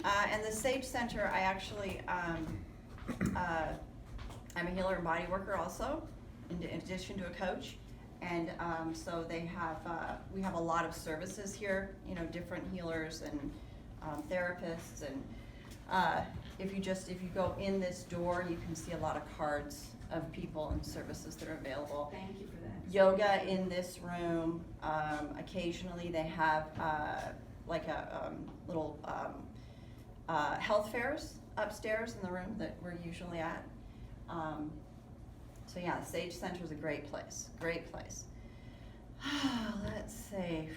And the Sage Center, I actually, I'm a healer and body worker also, in addition to a coach. And so they have, we have a lot of services here, you know, different healers and therapists. And if you go in this door, you can see a lot of cards of people and services that are available. Thank you for that. Yoga in this room. Occasionally they have like a little health fairs upstairs in the room that we're usually at. So yeah, the Sage Center is a great place, great place. Let's see.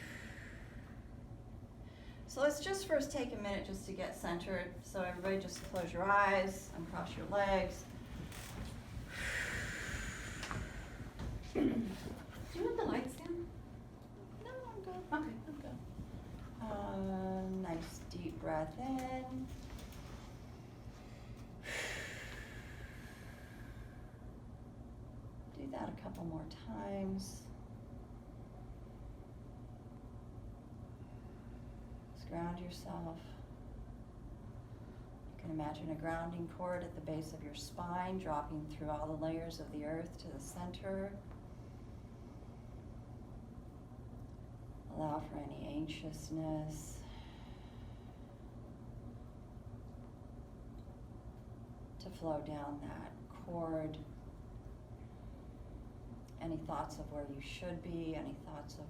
So let's just first take a minute just to get centered. So everybody just close your eyes, uncross your legs. Do you want the lights down? No, I'm good. Okay. I'm good. Nice deep breath in. Do that a couple more times. Just ground yourself. You can imagine a grounding cord at the base of your spine, dropping through all the layers of the earth to the center. Allow for any anxiousness. To flow down that cord. Any thoughts of where you should be, any thoughts of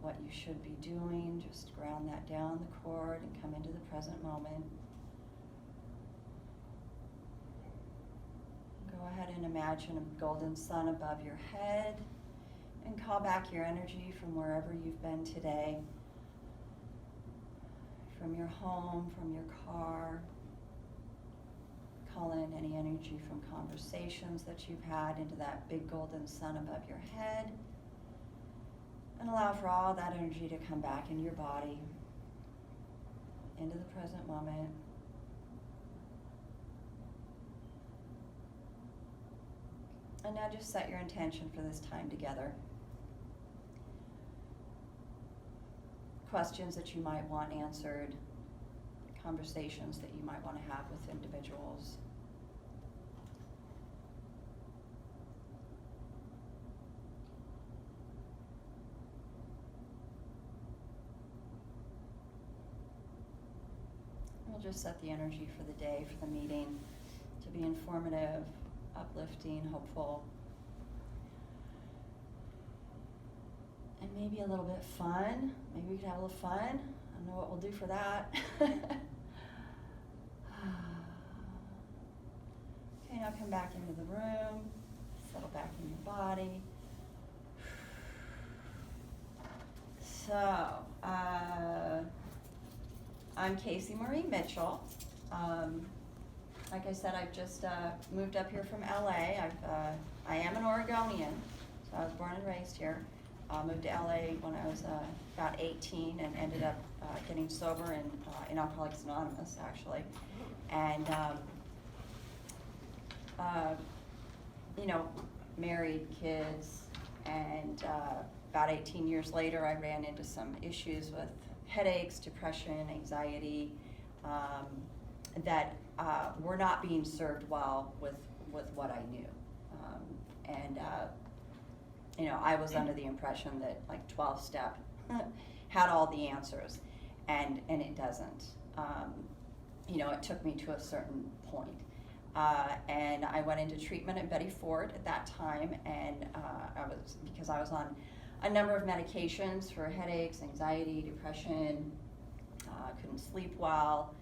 what you should be doing, just ground that down the cord and come into the present moment. Go ahead and imagine a golden sun above your head and call back your energy from wherever you've been today, from your home, from your car. Call in any energy from conversations that you've had into that big golden sun above your head. And allow for all that energy to come back into your body, into the present moment. And now just set your intention for this time together. Questions that you might want answered, conversations that you might want to have with individuals. We'll just set the energy for the day, for the meeting, to be informative, uplifting, hopeful, and maybe a little bit fun. Maybe we could have a little fun. I don't know what we'll do for that. Okay, now come back into the room, settle back in your body. So, I'm Kayci Marie Mitchell. Like I said, I've just moved up here from LA. I am an Oregonian, so I was born and raised here. Moved to LA when I was about 18 and ended up getting sober in Alcoholics Anonymous, actually. And, you know, married, kids, and about 18 years later, I ran into some issues with headaches, depression, anxiety, that were not being served well with what I knew. You know, I was under the impression that like 12-step had all the answers, and it doesn't. You know, it took me to a certain point. And I went into treatment at Betty Ford at that time, and because I was on a number of medications for headaches, anxiety, depression, couldn't sleep well.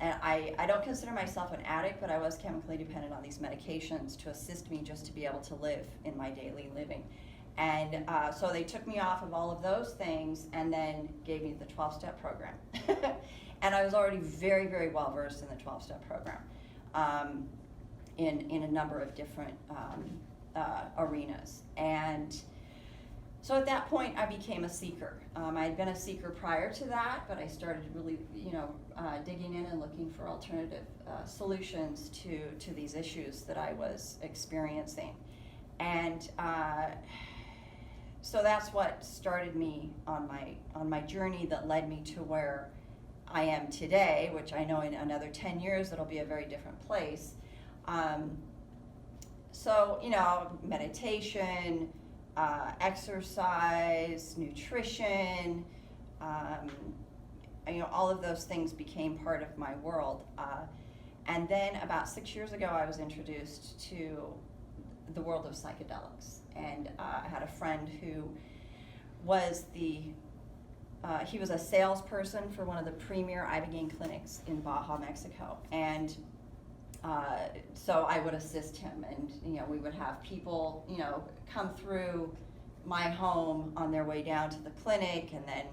And I don't consider myself an addict, but I was chemically dependent on these medications to assist me just to be able to live in my daily living. And so they took me off of all of those things and then gave me the 12-step program. And I was already very, very well versed in the 12-step program in a number of different arenas. And so at that point, I became a seeker. I had been a seeker prior to that, but I started really, you know, digging in and looking for alternative solutions to these issues that I was experiencing. And so that's what started me on my journey that led me to where I am today, which I know in another 10 years it'll be a very different place. So, you know, meditation, exercise, nutrition, you know, all of those things became part of my world. And then about 6 years ago, I was introduced to the world of psychedelics. And I had a friend who was he was a salesperson for one of the premier Ibogaine clinics in Baja Mexico. And so I would assist him, and, you know, we would have people, you know, come through my home on their way down to the clinic, and then,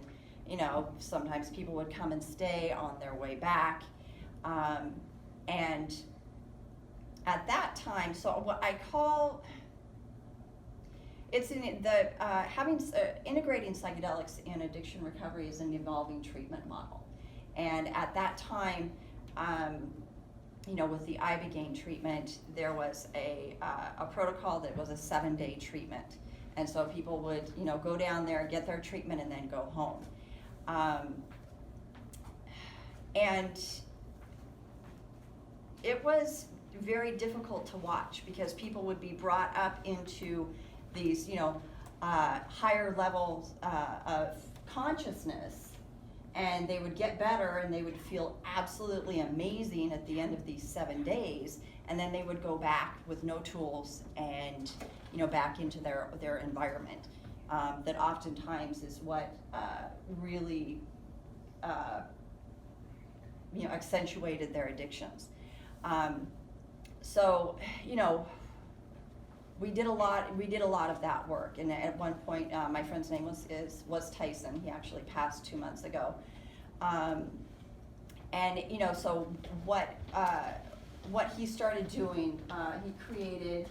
you know, sometimes people would come and stay on their way back. And at that time, so what I call, it's in the, integrating psychedelics in addiction recovery is an evolving treatment model. And at that time, you know, with the Ibogaine treatment, there was a protocol that was a 7-day treatment. And so people would, you know, go down there, get their treatment, and then go home. And it was very difficult to watch because people would be brought up into these, you know, higher levels of consciousness, and they would get better and they would feel absolutely amazing at the end of these 7 days, and then they would go back with no tools and, you know, back into their environment. That oftentimes is what really, you know, accentuated their addictions. So, you know, we did a lot of that work, and at one point, my friend's name was Tyson. He actually passed 2 months ago. And, you know, so what he started doing, he created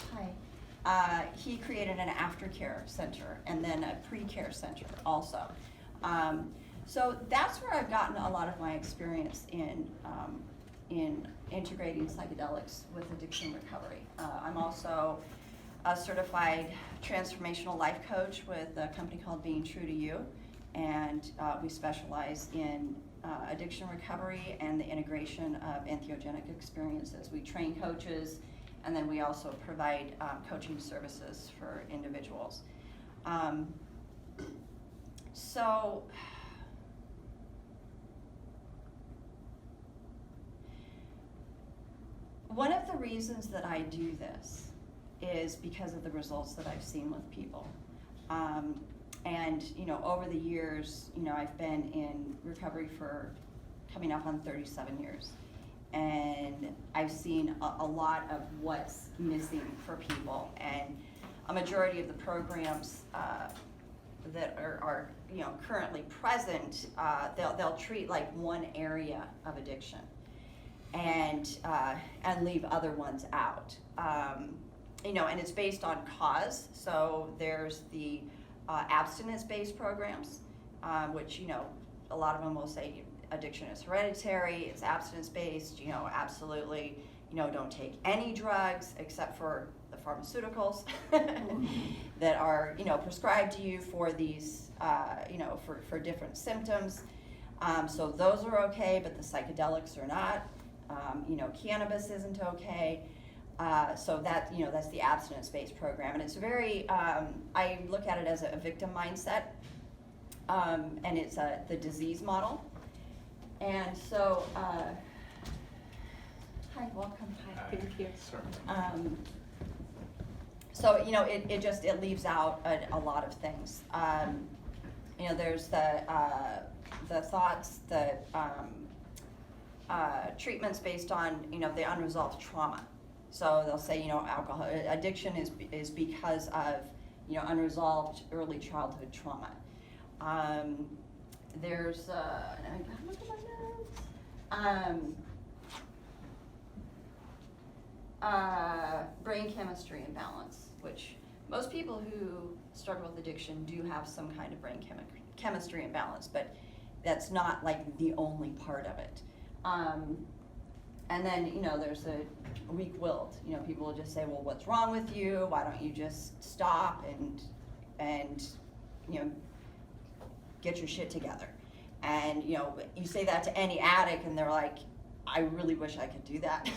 an aftercare center and then a pre-care center also. So that's where I've gotten a lot of my experience in integrating psychedelics with addiction recovery. I'm also a certified transformational life coach with a company called Being True to You, and we specialize in addiction recovery and the integration of entheogenic experiences. We train coaches, and then we also provide coaching services for individuals. So one of the reasons that I do this is because of the results that I've seen with people. And, you know, over the years, you know, I've been in recovery for coming up on 37 years. And I've seen a lot of what's missing for people. And a majority of the programs that are, you know, currently present, they'll treat like one area of addiction and leave other ones out. You know, and it's based on cause. So there's the abstinence-based programs, which, you know, a lot of them will say addiction is hereditary, it's abstinence-based, you know, absolutely, you know, don't take any drugs except for the pharmaceuticals that are, you know, prescribed to you for these, you know, for different symptoms. So those are okay, but the psychedelics are not. You know, cannabis isn't okay. So that, you know, that's the abstinence-based program, and it's very, I look at it as a victim mindset, and it's the disease model. And so, hi, welcome. Hi, thank you. So, you know, it leaves out a lot of things. You know, there's the thoughts, the treatments based on, you know, the unresolved trauma. So they'll say, you know, alcohol addiction is because of, you know, unresolved early childhood trauma. There's look at my notes. Brain chemistry imbalance, which most people who struggle with addiction do have some kind of brain chemistry imbalance, but that's not like the only part of it. And then, you know, there's a weak-willed. You know, people will just say, well, what's wrong with you? Why don't you just stop and you know, get your shit together? And you say that to any addict and they're like, I really wish I could do that.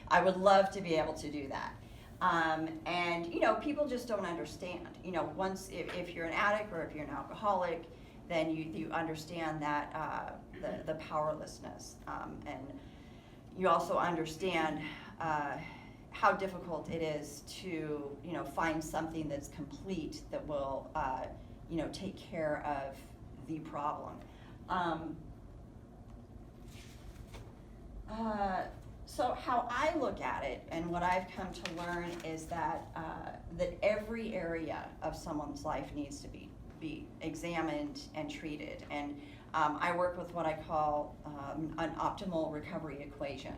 I would love to be able to do that. And people just don't understand. Once if you're an addict or if you're an alcoholic, then you understand that the powerlessness, and you also understand how difficult it is to find something that's complete that will take care of the problem. So how I look at it and what I've come to learn is that that every area of someone's life needs to be examined and treated. And I work with what I call an optimal recovery equation.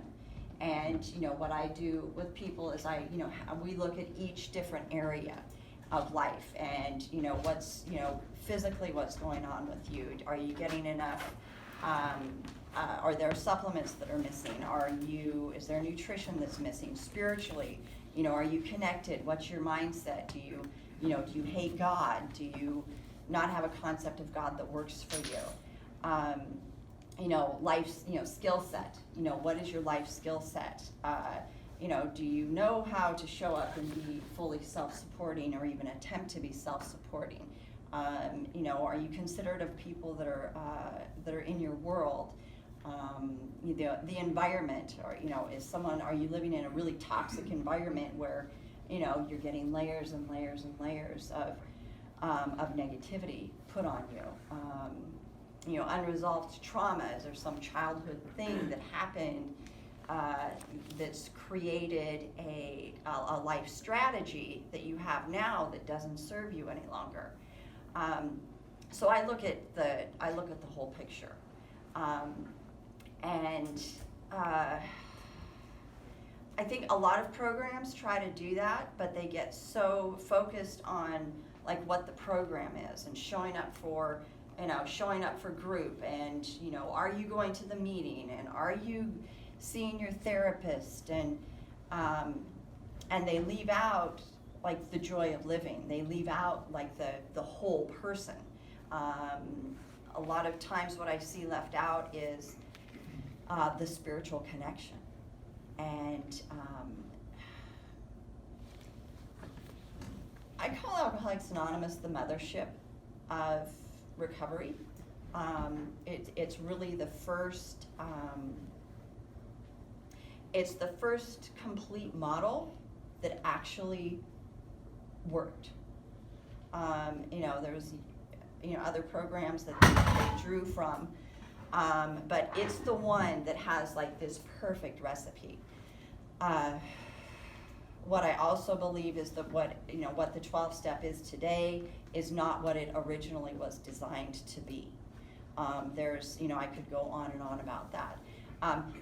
And what I do with people is we look at each different area of life and what's physically what's going on with you. Are you getting enough? Are there supplements that are missing? Is there nutrition that's missing? Spiritually, are you connected? What's your mindset? Do you hate God? Do you not have a concept of God that works for you? Life's, skill set. What is your life skill set? Do you know how to show up and be fully self-supporting or even attempt to be self-supporting? Are you considerate of people that are in your world? The environment, or are you living in a really toxic environment where you're getting layers and layers and layers of negativity put on you? Unresolved trauma. Is there some childhood thing that happened that's created a life strategy that you have now that doesn't serve you any longer? So I look at the whole picture. And I think a lot of programs try to do that, but they get so focused on like what the program is and showing up for group, and are you going to the meeting, and are you seeing your therapist, and they leave out like the joy of living. They leave out like the whole person. A lot of times what I see left out is the spiritual connection. And I call Alcoholics Anonymous the mothership of recovery. It's really the first, it's the first complete model that actually worked. There was other programs that they drew from, but it's the one that has like this perfect recipe. What I also believe is that what the 12-step is today is not what it originally was designed to be. I could go on and on about that.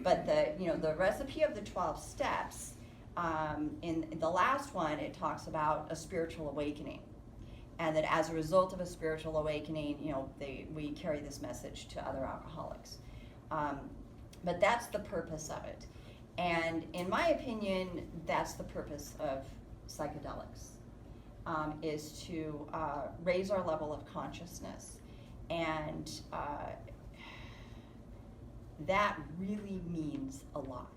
But the recipe of the 12 steps, in the last one, it talks about a spiritual awakening. And that as a result of a spiritual awakening, we carry this message to other alcoholics. But that's the purpose of it. And in my opinion, that's the purpose of psychedelics, is to raise our level of consciousness. And that really means a lot.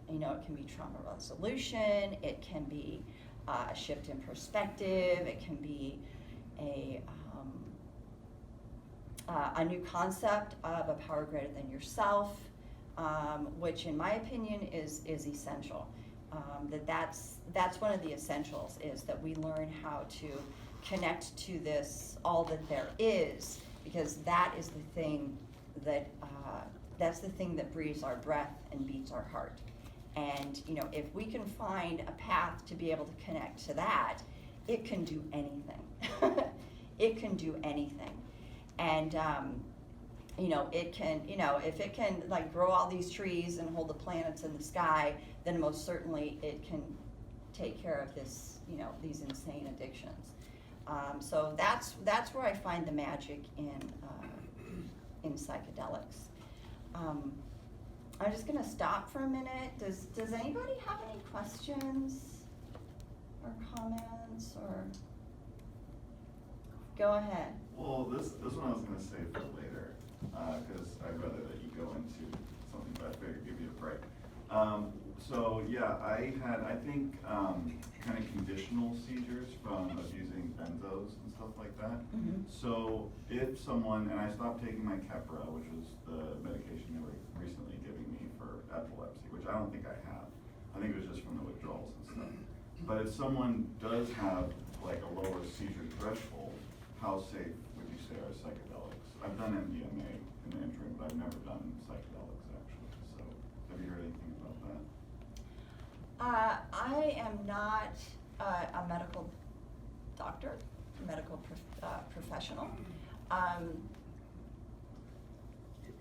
It can be trauma resolution, it can be a shift in perspective, it can be a new concept of a power greater than yourself, which in my opinion is essential. That's one of the essentials, is that we learn how to connect to this, all that there is, because that is the thing that breathes our breath and beats our heart. And if we can find a path to be able to connect to that, it can do anything. It can do anything. And it can, if it can like grow all these trees and hold the planets in the sky, then most certainly it can take care of this, these insane addictions. So that's where I find the magic in psychedelics. I'm just gonna stop for a minute. Does anybody have any questions or comments, or go ahead? Well, this one I was gonna save for later. because I'd rather that you go into something, but I figured give you a break. So yeah, I had, I think, kind of conditional seizures from abusing benzos and stuff like that. Mhm. So if someone, and I stopped taking my Keppra, which was the medication they were recently giving me for epilepsy, which I don't think I have. I think it was just from the withdrawals and stuff. But if someone does have like a lower seizure threshold, how safe would you say are psychedelics? I've done MDMA in the interim, but I've never done psychedelics actually. So have you heard anything about that? I am not a medical doctor, professional.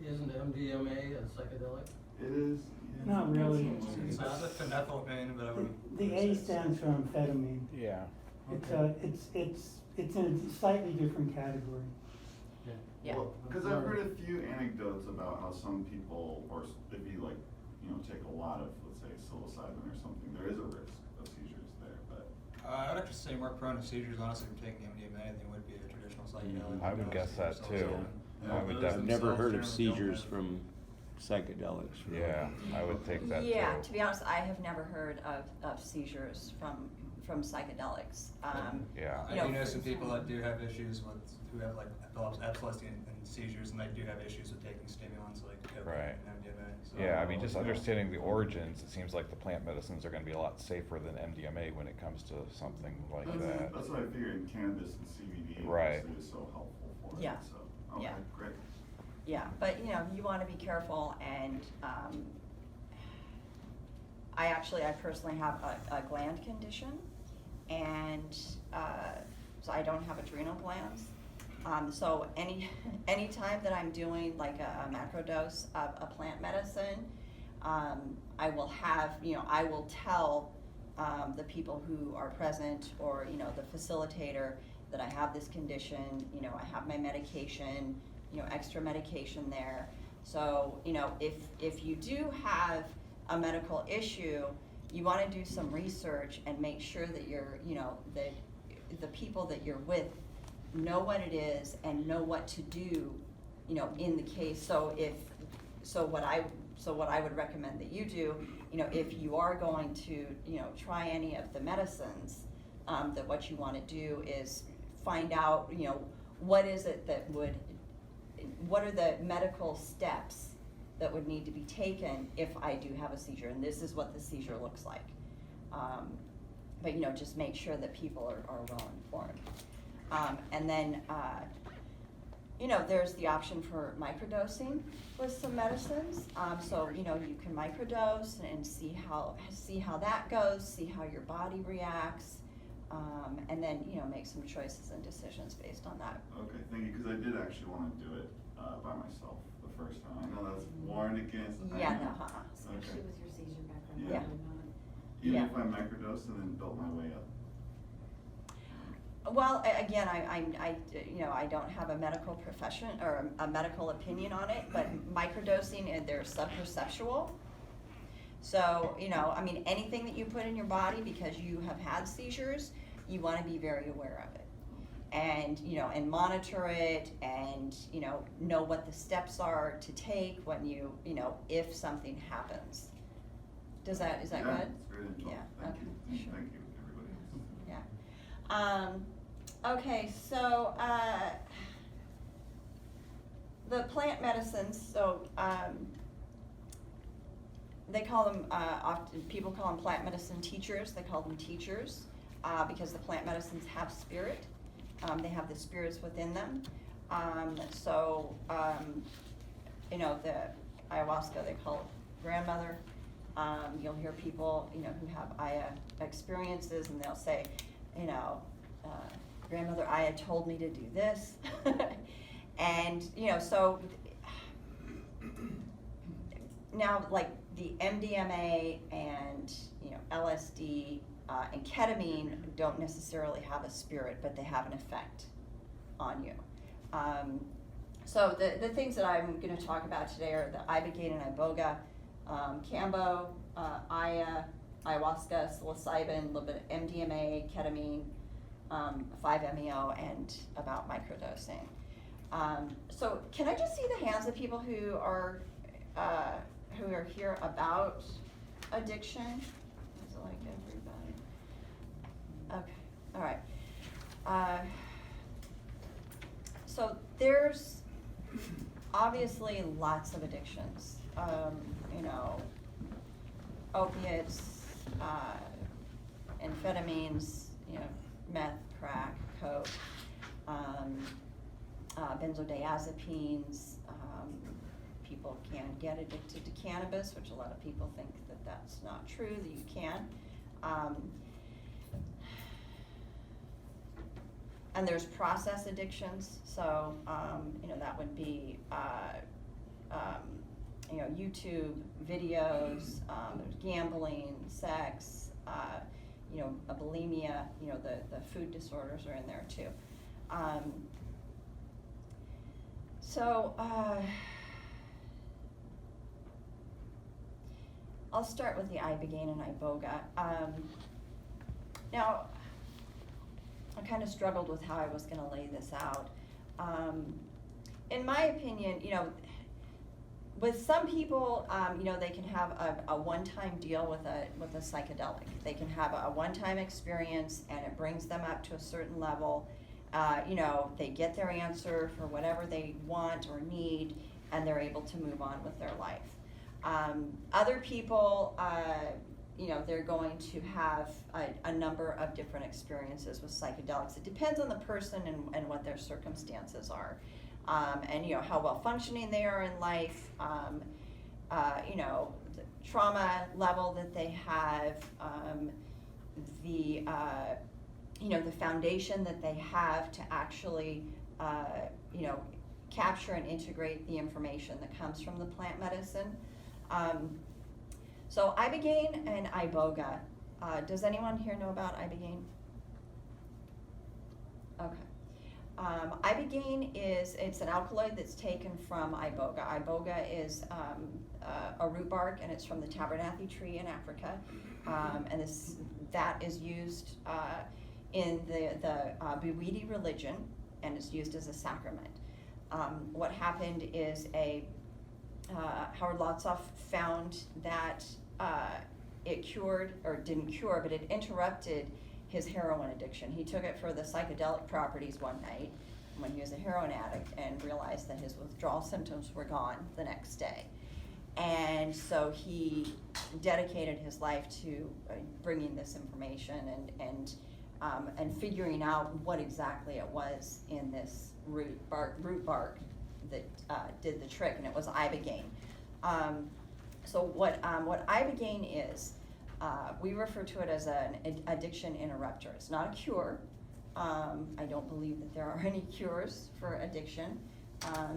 Isn't MDMA a psychedelic? It is. Yeah. Not really. It's not a phenethylamine, but I wouldn't. The A stands for amphetamine. Yeah. It's in a slightly different category. Yeah. Well, because I've heard a few anecdotes about how some people, or if you like, take a lot of, let's say, psilocybin or something, there is a risk of seizures there, but. I would actually say more prone to seizures, honestly, from taking MDMA than would be a traditional psychedelic. I would guess that too. Yeah, I would those definitely. I've never heard of themselves seizures generally from psychedelics. Yeah, I would take that too. Yeah, to be honest, I have never heard of seizures from psychedelics. Yeah. I do know some people that do have issues with, who have like epilepsy and seizures, and they do have issues with taking stimulants like cocaine Right. and MDMA. So Yeah, I mean, just understanding the origins, it seems like the plant medicines are gonna be a lot safer than MDMA when it comes to something like that. That's what I figured, cannabis and CBD Right. obviously is so helpful for it, Yeah. so, okay, Yeah. great. Yeah, but you want to be careful, and I personally have a gland condition, and so I don't have adrenal glands. So anytime that I'm doing like a macro dose of a plant medicine, I will have, I will tell the people who are present, or the facilitator, that I have this condition. I have my medication, extra medication there. So if you do have a medical issue, you want to do some research and make sure that that the people that you're with know what it is and know what to do, in the case. So what I would recommend that you do, if you are going to, try any of the medicines, that what you want to do is find out, what is it what are the medical steps that would need to be taken if I do have a seizure, and this is what the seizure looks like. But just make sure that people are well informed. And then, there's the option for microdosing with some medicines. So you can microdose and see how that goes, see how your body reacts, and then make some choices and decisions based on that. Okay, thank you, because I did actually want to do it by myself the first time. I know that's warned against. I Yeah, know. no, Especially with your seizure background. Yeah. probably not. Even Yeah. if I microdosed and then built my way up. Well, again, I don't have a medical profession or a medical opinion on it, but microdosing, and they're subperceptual. So, anything that you put in your body because you have had seizures, you want to be very aware of it. And, and monitor it, and, know what the steps are to take when if something happens. Is that Yeah, good? it's great info. Yeah, Thank okay, you. sure. Thank you, everybody else. Yeah. Okay, so, the plant medicines, so, they call them, often, people call them plant medicine teachers. They call them teachers, because the plant medicines have spirit. They have the spirits within them. The ayahuasca, they call it grandmother. You'll hear people, who have Aya experiences, and they'll say, grandmother Aya told me to do this. And, so now, like the MDMA and, LSD and ketamine don't necessarily have a spirit, but they have an effect on you. So the things that I'm going to talk about today are the Ibogaine and Iboga, Kambo, Aya, Ayahuasca, Psilocybin, a little bit of MDMA, ketamine, 5-MeO, and about microdosing. So can I just see the hands of people who are here about addiction? Is it like everybody? Okay, all right. So there's obviously lots of addictions. You know, opiates, amphetamines, you know, meth, crack, coke, benzodiazepines. People can get addicted to cannabis, which a lot of people think that that's not true, that you can. And there's process addictions, so, you know, that would be, you know, YouTube videos, there's gambling, sex, you know, a bulimia, you know, the food disorders are in there too. I'll start with the Ibogaine and Iboga. Now, I kind of struggled with how I was going to lay this out. In my opinion, you know, with some people, you know, they can have a one-time deal with a psychedelic. They can have a one-time experience, and it brings them up to a certain level. You know, they get their answer for whatever they want or need, and they're able to move on with their life. Other people, you know, they're going to have a number of different experiences with psychedelics. It depends on the person and what their circumstances are. And, you know, how well functioning they are in life, you know, the trauma level that they have, you know, the foundation that they have to actually, you know, capture and integrate the information that comes from the plant medicine. So Ibogaine and Iboga, does anyone here know about Ibogaine? Okay. Ibogaine it's an alkaloid that's taken from Iboga. Iboga is a root bark, and it's from the tabernacle tree in Africa. And that is used in the Bwiti religion, and it's used as a sacrament. What happened is Howard Lotsoff found that it cured, or didn't cure, but it interrupted his heroin addiction. He took it for the psychedelic properties one night when he was a heroin addict, and realized that his withdrawal symptoms were gone the next day. And so he dedicated his life to bringing this information and figuring out what exactly it was in this root bark that did the trick, and it was Ibogaine. So what Ibogaine is, we refer to it as an addiction interrupter. It's not a cure. I don't believe that there are any cures for addiction,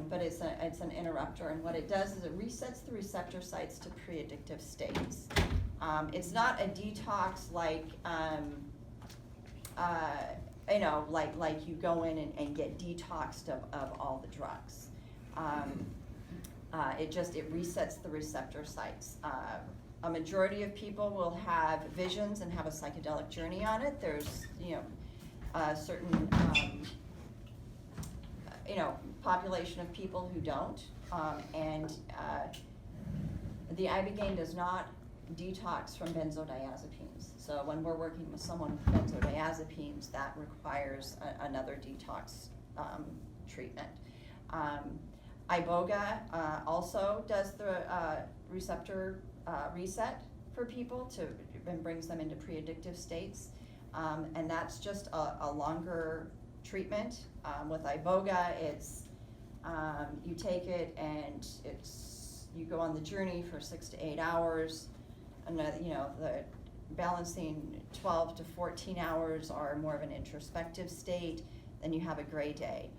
but it's an interrupter, and what it does is it resets the receptor sites to pre-addictive states. It's not a detox like you know, like you go in and get detoxed of all the drugs. It resets the receptor sites. A majority of people will have visions and have a psychedelic journey on it. There's, you know, a certain, you know, population of people who don't. The Ibogaine does not detox from benzodiazepines. So when we're working with someone with benzodiazepines, that requires another detox treatment. Iboga also does the receptor reset for people and brings them into pre-addictive states. And that's just a longer treatment. With Iboga, it's you take it and you go on the journey for 6 to 8 hours. And you know, the balancing 12 to 14 hours are more of an introspective state. Then you have a gray day.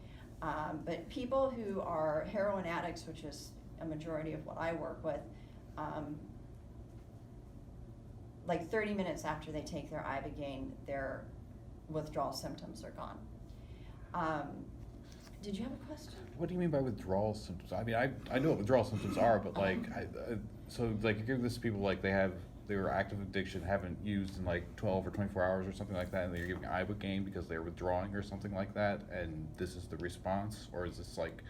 But people who are heroin addicts, which is a majority of what I work with, like 30 minutes after they take their Ibogaine, their withdrawal symptoms are gone. Did you have a question? What do you mean by withdrawal symptoms? I mean, I know what withdrawal symptoms are, but like, so like you give this to people, like they have they were active addiction, haven't used in like 12 or 24 hours or something like that, and they're giving Ibogaine because they're withdrawing or something like that, and this is the response? Or is this like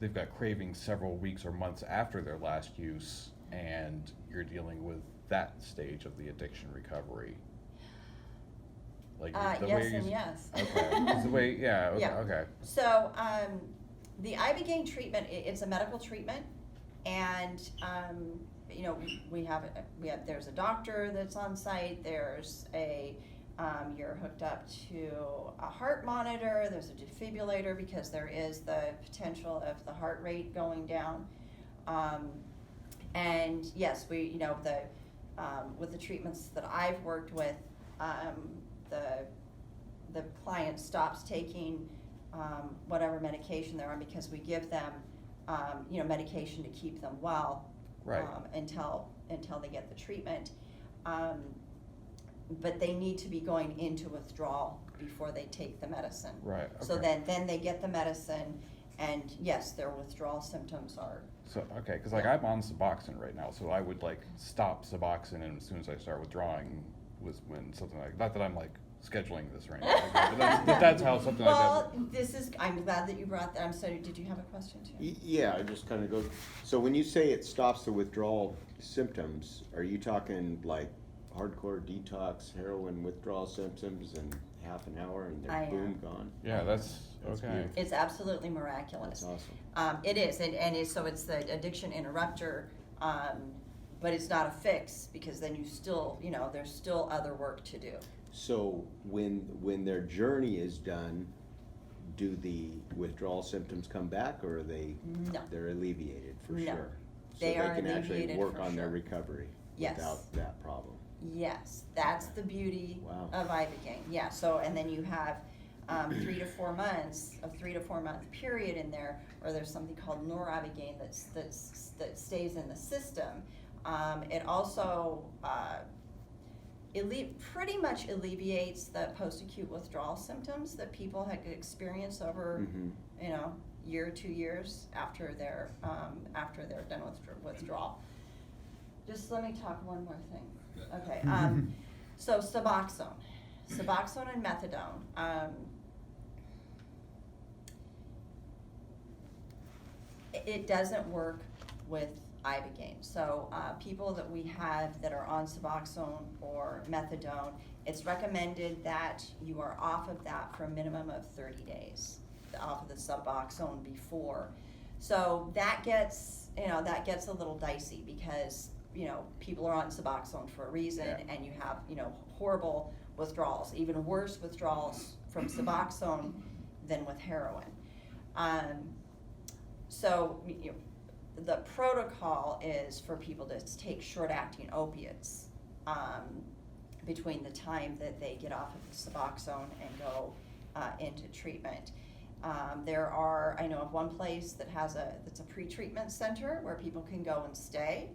they've got cravings several weeks or months after their last use, and you're dealing with that stage of the addiction recovery? Like the Yes way you and yes. Okay. 'Cause the way, yeah, okay, Yeah. okay. So, the Ibogaine treatment, it's a medical treatment, and, you know, we have, there's a doctor that's on site, there's you're hooked up to a heart monitor, there's a defibrillator, because there is the potential of the heart rate going down. And yes, with the treatments that I've worked with, the client stops taking whatever medication they're on, because we give them medication to keep them well, Right. until they get the treatment. But they need to be going into withdrawal before they take the medicine. Right, So okay. then they get the medicine, and yes, their withdrawal symptoms are. So, okay, because like Yeah. I'm on Suboxone right now, so I would like stop Suboxone, and as soon as I start withdrawing was when something like, not that I'm like scheduling this right now, but that's how something like Well, that. I'm glad that you brought that. I'm sorry, did you have a question too? Yeah, I just kind of go, so when you say it stops the withdrawal symptoms, are you talking like hardcore detox, heroin withdrawal symptoms in half an hour and I they're boom, am. gone? Yeah, that's That's okay. beautiful. It's absolutely miraculous. That's awesome. It is, so it's the addiction interrupter, but it's not a fix, because then you still, there's still other work to do. So when their journey is done, do the withdrawal symptoms come back, or are they, No. they're alleviated for No. sure? They are So they can actually alleviated work for on their sure. recovery Yes. without that problem. Yes, that's the beauty Wow. of Ibogaine. Yeah, so, and then you have 3 to 4 months, a 3 to 4 month period in there, where there's something called noribogaine that stays in the system. It also pretty much alleviates the post-acute withdrawal symptoms that people had experienced over, Mhm. year, 2 years after they're done with withdrawal. Just let me talk one more thing. Okay, so Suboxone and methadone. It doesn't work with Ibogaine. So people that we have that are on Suboxone or methadone, it's recommended that you are off of that for a minimum of 30 days, off of the Suboxone before. So that gets a little dicey, because people are on Suboxone for a reason, Yeah. and you have horrible withdrawals, even worse withdrawals from Suboxone than with heroin. So the protocol is for people to take short-acting opiates between the time that they get off of the Suboxone and go into treatment. I know of one place that's a pre-treatment center where people can go and stay.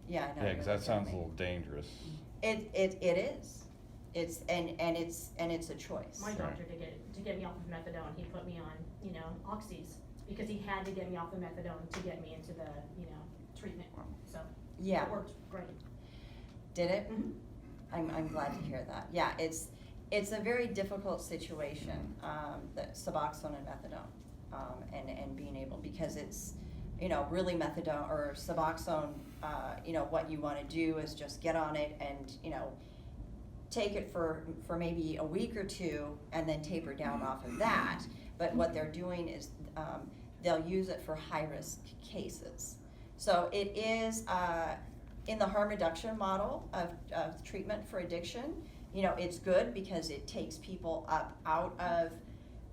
Yeah, I know. Yeah, because that sounds a little dangerous. It is. It's a choice. My doctor to get me off of methadone, he put me on, oxys, because he had to get me off the methadone to get me into the, treatment. So Yeah. it worked great. Did it? Mhm. I'm glad to hear that. Yeah, it's a very difficult situation, that Suboxone and methadone, and being able, because it's, really methadone or Suboxone, what you want to do is just get on it and, take it for maybe a week or two, and then taper down off of that. But what they're doing is, they'll use it for high-risk cases. So it is, in the harm reduction model of treatment for addiction, it's good, because it takes people up out of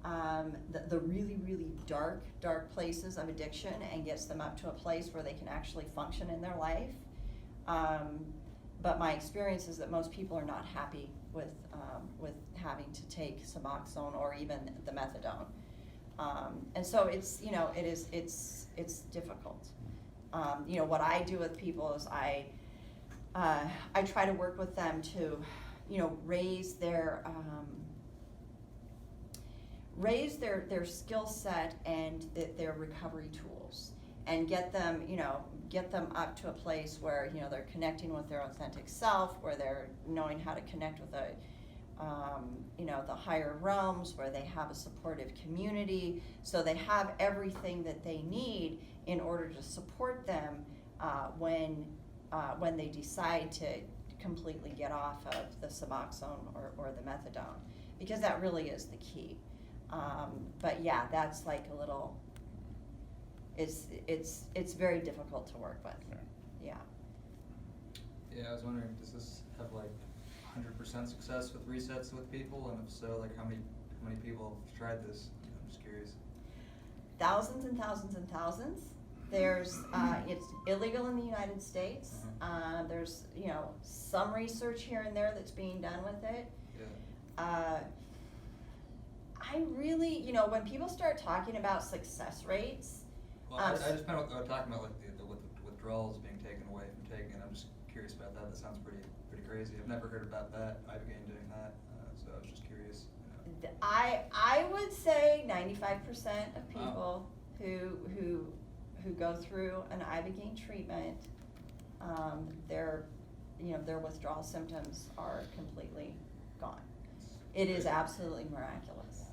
the really, really dark places of addiction, and gets them up to a place where they can actually function in their life. But my experience is that most people are not happy with having to take Suboxone or even the methadone. And so it's difficult. What I do with people is I try to work with them to, raise their skill set and their recovery tools. and get them, get them up to a place where, they're connecting with their authentic self, where they're knowing how to connect with the higher realms, where they have a supportive community, so they have everything that they need in order to support them when they decide to completely get off of the Suboxone or the methadone, because that really is the key. But yeah, that's like a little, it's very difficult to work with. Yeah. Yeah, I was wondering, does this have like 100% success with resets with people, and if so, like how many people have tried this? I'm just curious. Thousands and thousands and thousands. There's, it's illegal in the United States. There's, some research here and there that's being done with it. Yeah. I really, when people start talking about success rates, Well, I just kind of talking about like the withdrawals being taken away from taking. I'm just curious about that. That sounds pretty crazy. I've never heard about that. Ibogaine doing that, so I was just curious. I would say 95% of people who go through an Ibogaine treatment, their withdrawal symptoms are completely gone. It is absolutely miraculous.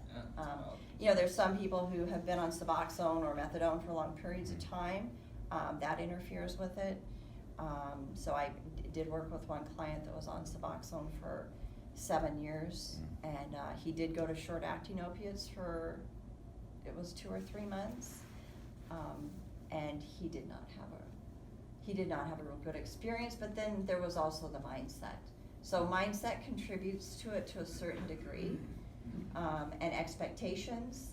Yeah, There's some people who have been on Suboxone or methadone for long periods of time. That interferes with it. So I did work with one client that was on Suboxone for 7 years, and he did go to short-acting opiates for, it was 2 or 3 months, and he did not have a real good experience. But then there was also the mindset. So mindset contributes to it to a certain degree, and expectations.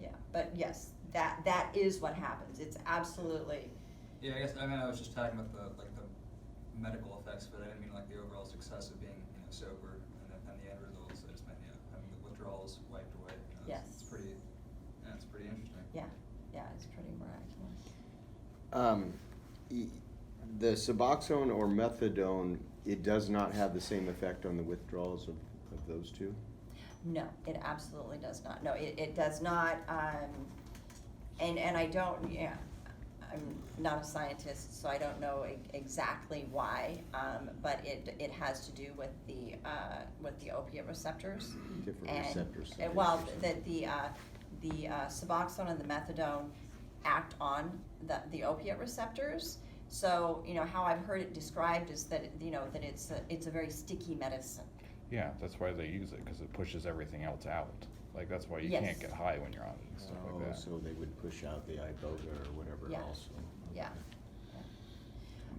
Yeah, but yes, that is what happens. It's absolutely. Yeah, I guess I was just talking about the medical effects, but I didn't mean like the overall success of being sober and the end results. I just meant having the withdrawals wiped away. Yes. It's pretty interesting. Yeah, it's pretty miraculous. The Suboxone or methadone, it does not have the same effect on the withdrawals of those two? No, it absolutely does not. No, it does not. And I don't. Yeah, I'm not a scientist, so I don't know exactly why. But it has to do with the opiate receptors. Different receptors. Well, that the Suboxone and the methadone act on the opiate receptors. So how I've heard it described is that that it's a very sticky medicine. Yeah, that's why they use it, because it pushes everything else out. Like, that's why you Yes. can't get high when you're on it and stuff like that. So they would push out the Iboga or whatever Yeah. also. Yeah.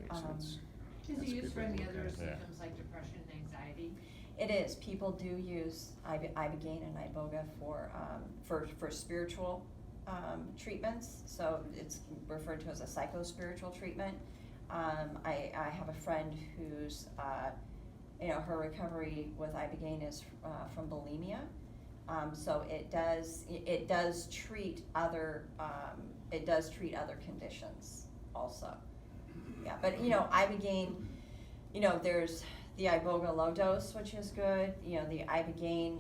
Makes sense. Is That's it used good for way to any look other at it. symptoms like depression and anxiety? It is. People do use Ibogaine and Iboga for spiritual treatments. So it's referred to as a psycho-spiritual treatment. I have a friend who's her recovery with Ibogaine is from bulimia. So it does treat other conditions also. Yeah, but Ibogaine, there's the Iboga low dose, which is good. The Ibogaine,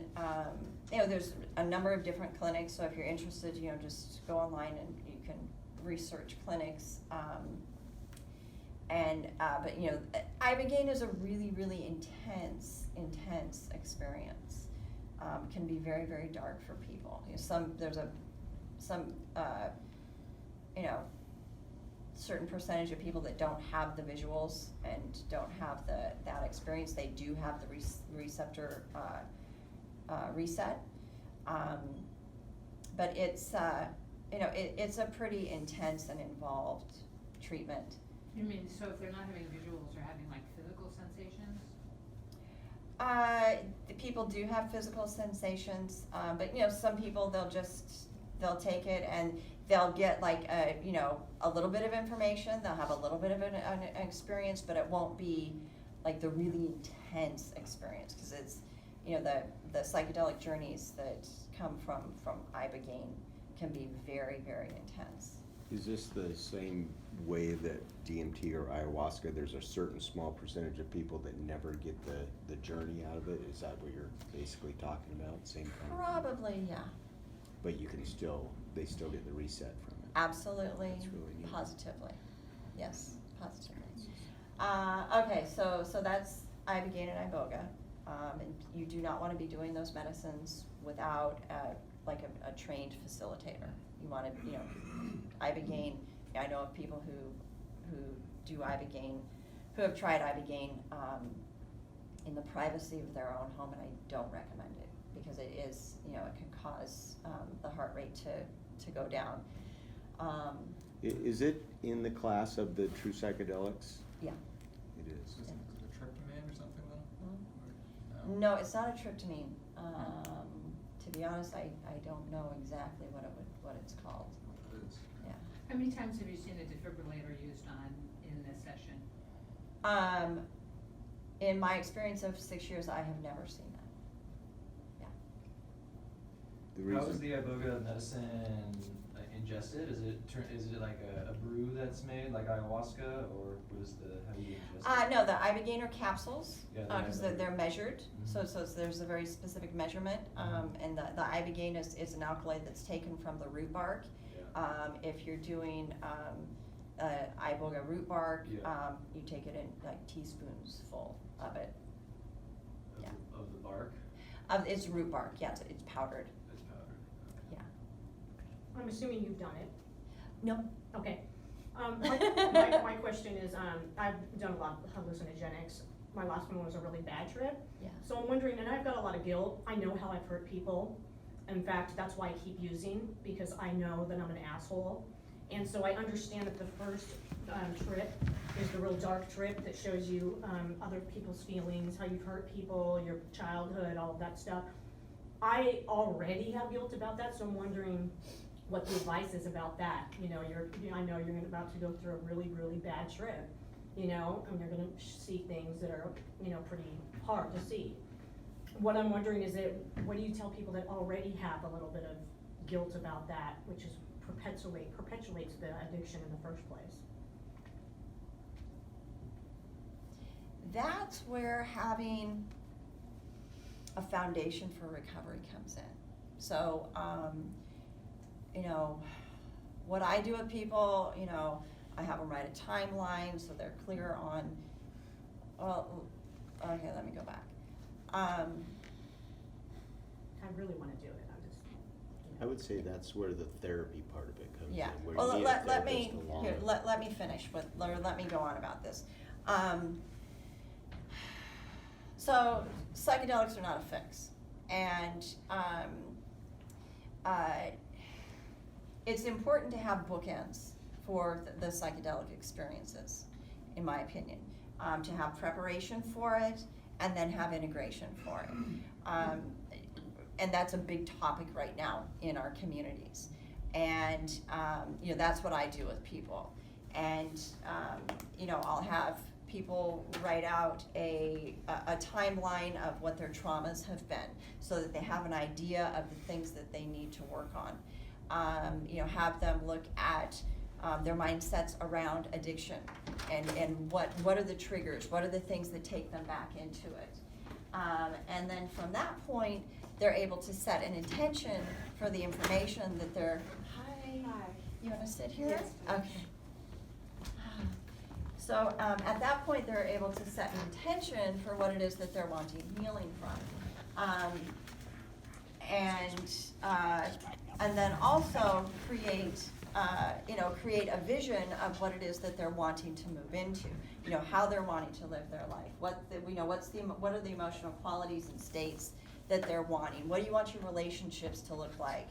there's a number of different clinics. So if you're interested, just go online and you can research clinics. But Ibogaine is a really, really intense experience. Can be very, very dark for people. There's some certain percentage of people that don't have the visuals and don't have that experience. They do have the receptor reset, but it's it's a pretty intense and involved treatment. You mean, so if they're not having visuals, they're having like physical sensations? The people do have physical sensations, but some people they'll take it and they'll get like a little bit of information. They'll have a little bit of an experience, but it won't be like the really intense experience, because it's the psychedelic journeys that come from Ibogaine can be very, very intense. Is this the same way that DMT or ayahuasca, there's a certain small percentage of people that never get the journey out of it? Is that what you're basically talking about? Same kind of thing? Probably, yeah. But you can they still get the reset from it? Absolutely, That's really neat. positively, yes, positively. Okay, so that's Ibogaine and Iboga, and you do not wanna be doing those medicines without, like a trained facilitator. You wanna, Ibogaine, I know of people who do Ibogaine, who have tried Ibogaine, in the privacy of their own home, and I don't recommend it, because it is, it can cause, the heart rate to go down. Is it in the class of the true psychedelics? Yeah. It is. Is it a tryptamine or something though? No, it's not a tryptamine. To be honest, I don't know exactly what it's called. What it is. Yeah. How many times have you seen a defibrillator used in this session? In my experience of 6 years, I have never seen that. Yeah. The How is reason, the Iboga medicine ingested? Is it like a brew that's made like ayahuasca, or how do you ingest it? No, the Ibogaine are capsules, Yeah, the because Iboga. they're measured, so Mhm. there's a very specific measurement, and the Ibogaine is an alkaloid that's taken from the root bark. Yeah. If you're doing, Iboga root bark, Yeah. you take it in like teaspoons full of it. Yeah. Of the bark? It's root bark, yeah, it's powdered, It's powdered. yeah. I'm assuming you've done it. No. Okay. My question is, I've done a lot of hallucinogenics. My last one was a really bad trip. Yeah. So I'm wondering, and I've got a lot of guilt. I know how I've hurt people. In fact, that's why I keep using, because I know that I'm an asshole. And so I understand that the first trip is the real dark trip that shows you other people's feelings, how you've hurt people, your childhood, all of that stuff. I already have guilt about that, so I'm wondering what the advice is about that. I know you're about to go through a really, really bad trip, and you're gonna see things that are, pretty hard to see. What I'm wondering is what do you tell people that already have a little bit of guilt about that, which is perpetuates the addiction in the first place? That's where having a foundation for recovery comes in. So, what I do with people, I have them write a timeline so they're clear on, okay, let me go back. I really wanna do it, I'm just. I would say that's where the therapy part of it comes Yeah, in, where well, you need a let me, therapist along here, with- let me finish with, or let me go on about this. So psychedelics are not a fix, and, it's important to have bookends for the psychedelic experiences, in my opinion. To have preparation for it, and then have integration for it. And that's a big topic right now in our communities. And, that's what I do with people. And, I'll have people write out a timeline of what their traumas have been, so that they have an idea of the things that they need to work on. Have them look at their mindsets around addiction, and what are the triggers, what are the things that take them back into it. And then from that point, they're able to set an intention for the information that they're, hi, you wanna sit here? Yes, please. Okay. So, at that point, they're able to set an intention for what it is that they're wanting healing from. And then also create a vision of what it is that they're wanting to move into, how they're wanting to live their life, what are the emotional qualities and states that they're wanting, what do you want your relationships to look like,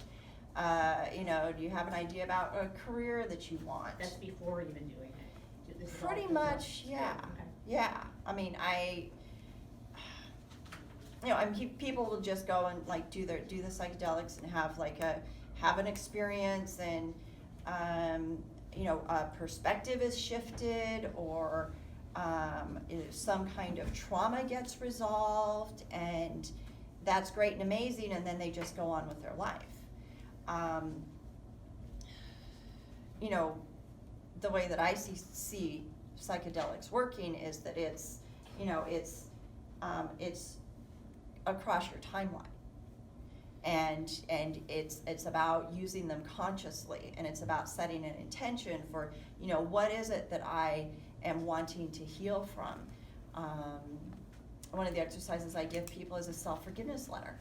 do you have an idea about a career that you want? That's before even doing it. This is all Pretty before. much, yeah, Okay. yeah, I mean, people will just go and like do the psychedelics and have have an experience, and a perspective is shifted, or some kind of trauma gets resolved, and that's great and amazing, and then they just go on with their life. The way that I see psychedelics working is that it's across your timeline. and it's about using them consciously, and it's about setting an intention for, you know, what is it that I am wanting to heal from. One of the exercises I give people is a self-forgiveness letter.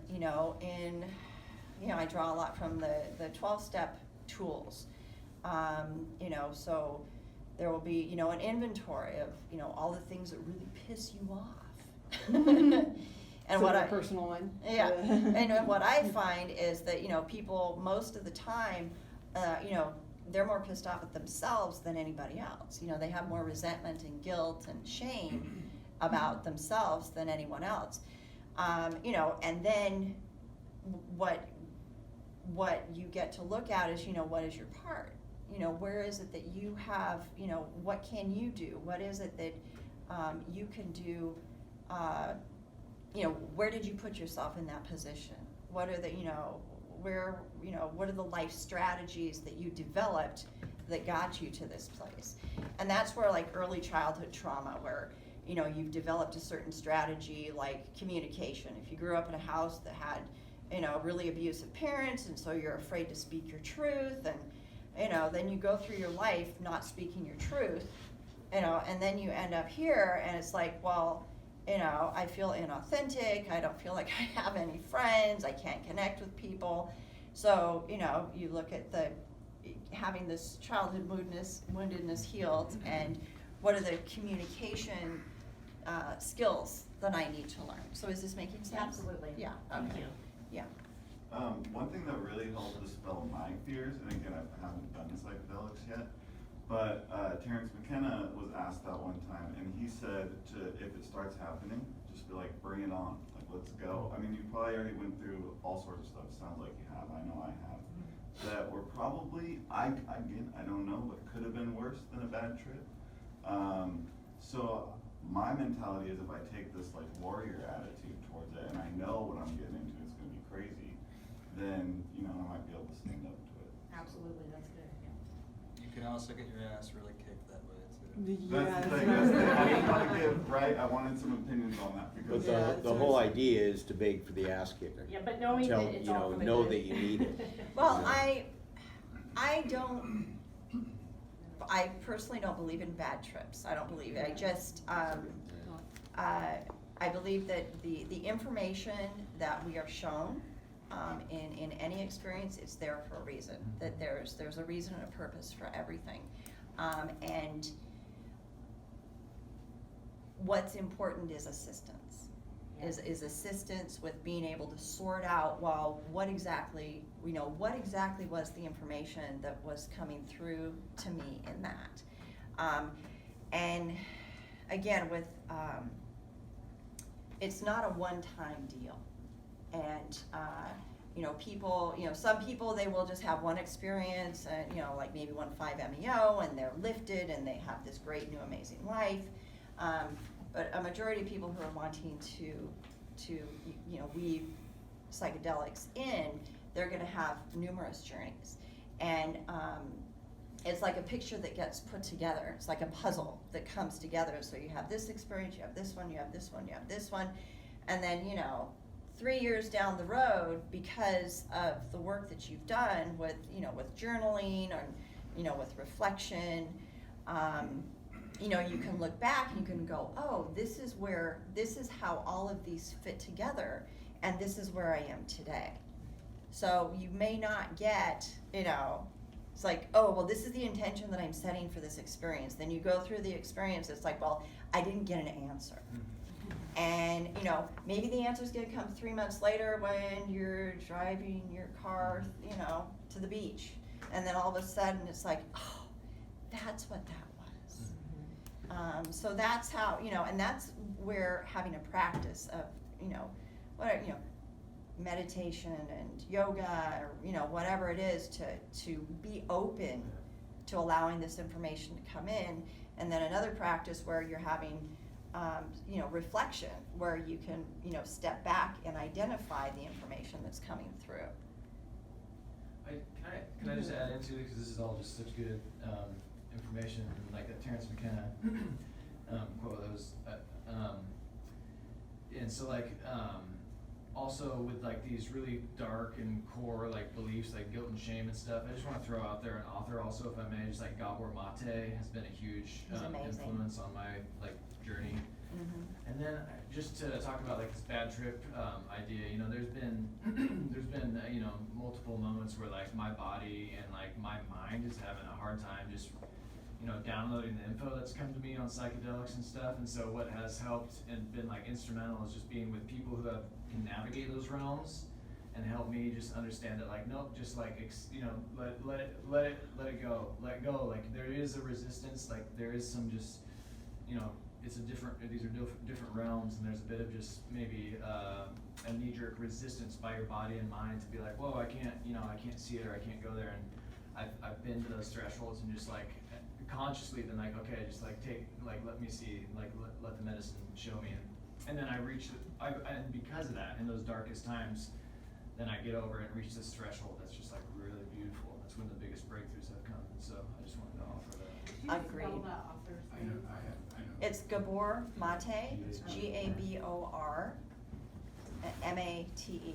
You know, I draw a lot from the 12-step tools. You know, so there will be, you know, an inventory of, you know, all the things that really piss you off. And So what the I, personal one. yeah, and what I find is that, you know, people most of the time, you know, they're more pissed off at themselves than anybody else. You know, they have more resentment and guilt and shame about themselves than anyone else. You know, and then what you get to look at is, you know, what is your part? You know, where is it that you have, you know, what can you do? What is it that you can do? You know, where did you put yourself in that position? What are the, you know, where, you know, what are the life strategies that you developed that got you to this place? And that's where, like, early childhood trauma, where, you know, you've developed a certain strategy, like communication. If you grew up in a house that had, you know, really abusive parents, and so you're afraid to speak your truth, and, you know, then you go through your life not speaking your truth, you know, and then you end up here, and it's like, well, you know, I feel inauthentic, I don't feel like I have any friends, I can't connect with people. So, you know, you look at having this childhood woundedness healed, and what are the communication skills that I need to learn. So is this making sense? Absolutely. Yeah, Thank okay. you. Yeah. One thing that really helped dispel my fears, and again, I haven't done psychedelics yet, but Terrence McKenna was asked that one time, and he said if it starts happening, just be like, bring it on, like, let's go. I mean, you probably already went through all sorts of stuff, sounds like you have, I know I have, that were probably, again, I don't know, but could have been worse than a bad trip. So my mentality is, if I take this like warrior attitude towards it, and I know what I'm getting into, it's gonna be crazy, then, you know, I might be able to stand up to it. Absolutely, that's good, yeah. You can also get your ass really kicked that way too. That's the thing, I didn't wanna give, right, I wanted some opinions on that, because. But the whole idea is to beg for the ass kicker. Yeah, but knowing Tell, that it's you all know, for the know good. that you need it. Well, Yeah. I personally don't believe in bad trips. I don't believe it. I just, I believe that the information that we are shown in any experience is there for a reason. That there's a reason and a purpose for everything. And what's important is assistance. Is assistance with being able to sort out, well, what exactly was the information that was coming through to me in that. And again, with, it's not a one-time deal. And, you know, people, you know, some people, they will just have one experience, and, you know, like maybe 1.5 MEO, and they're lifted and they have this great new amazing life. But a majority of people who are wanting to you know, weave psychedelics in, they're gonna have numerous journeys. And it's like a picture that gets put together. It's like a puzzle that comes together. So you have this experience, you have this one, you have this one, you have this one. And then, you know, 3 years down the road, because of the work that you've done with, you know, with journaling, or, you know, with reflection, you know, you can look back and you can go, oh, this is how all of these fit together, and this is where I am today. So you may not get, you know, it's like, oh, well, this is the intention that I'm setting for this experience. Then you go through the experience, it's like, well, I didn't get an answer. And, you know, maybe the answer's gonna come 3 months later when you're driving your car, you know, to the beach. And then all of a sudden it's like, oh, that's what that was. So that's how, you know, and that's where having a practice of, you know, meditation and yoga, or, you know, whatever it is, to be open to allowing this information to come in. And then another practice where you're having, you know, reflection, where you can, you know, step back and identify the information that's coming through. Can I just add into it, because this is all just such good information, like that Terrence McKenna quote that was, and so like, also with like these really dark and core like beliefs like guilt and shame and stuff, I just want to throw out there an author also, if I may, just like Gabor Mate has been a huge He's amazing. influence on my like journey. Mhm. And then just to talk about like this bad trip idea, you know, there's been you know, multiple moments where like my body and like my mind is having a hard time just, you know, downloading the info that's come to me on psychedelics and stuff. And so what has helped and been like instrumental is just being with people who can navigate those realms and help me just understand that like, nope, just like, you know, let it go, let go. Like there is a resistance, like there is some just, you know, these are different realms, and there's a bit of just maybe a knee-jerk resistance by your body and mind to be like, whoa, I can't see it, or I can't go there. And I've been to those thresholds and just like consciously been like, okay, just like let me see, like let the medicine show me, and then I reach and because of that, in those darkest times, then I get over and reach this threshold that's just like really beautiful. That's when the biggest breakthroughs have come. And so I just wanted to offer that. Could you Agreed. spell that author's name? It's Gabor Mate, Gabor Mate. Yeah,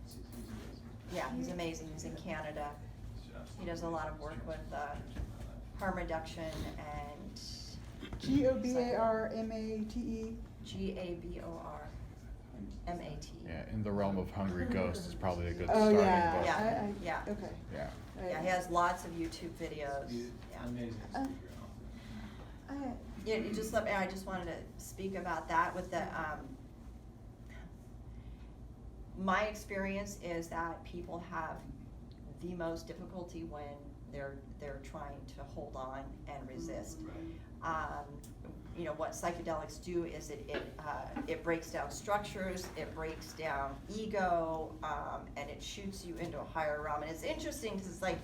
he's amazing. Yeah, he's amazing. He's in Canada. He's He does a lot of work with harm reduction and GOBARMATE. GABORMATE. Yeah, In the Realm of Hungry Ghosts is probably a good Oh, starting yeah. book. Yeah. Yeah. Okay. Yeah. Yeah, he has lots of YouTube videos. Yeah. Amazing. Yeah, you just let me, I just wanted to speak about that with the, my experience is that people have the most difficulty when they're trying to hold on and resist. You know, what psychedelics do is it breaks down structures, it breaks down ego, and it shoots you into a higher realm. And it's interesting because it's like,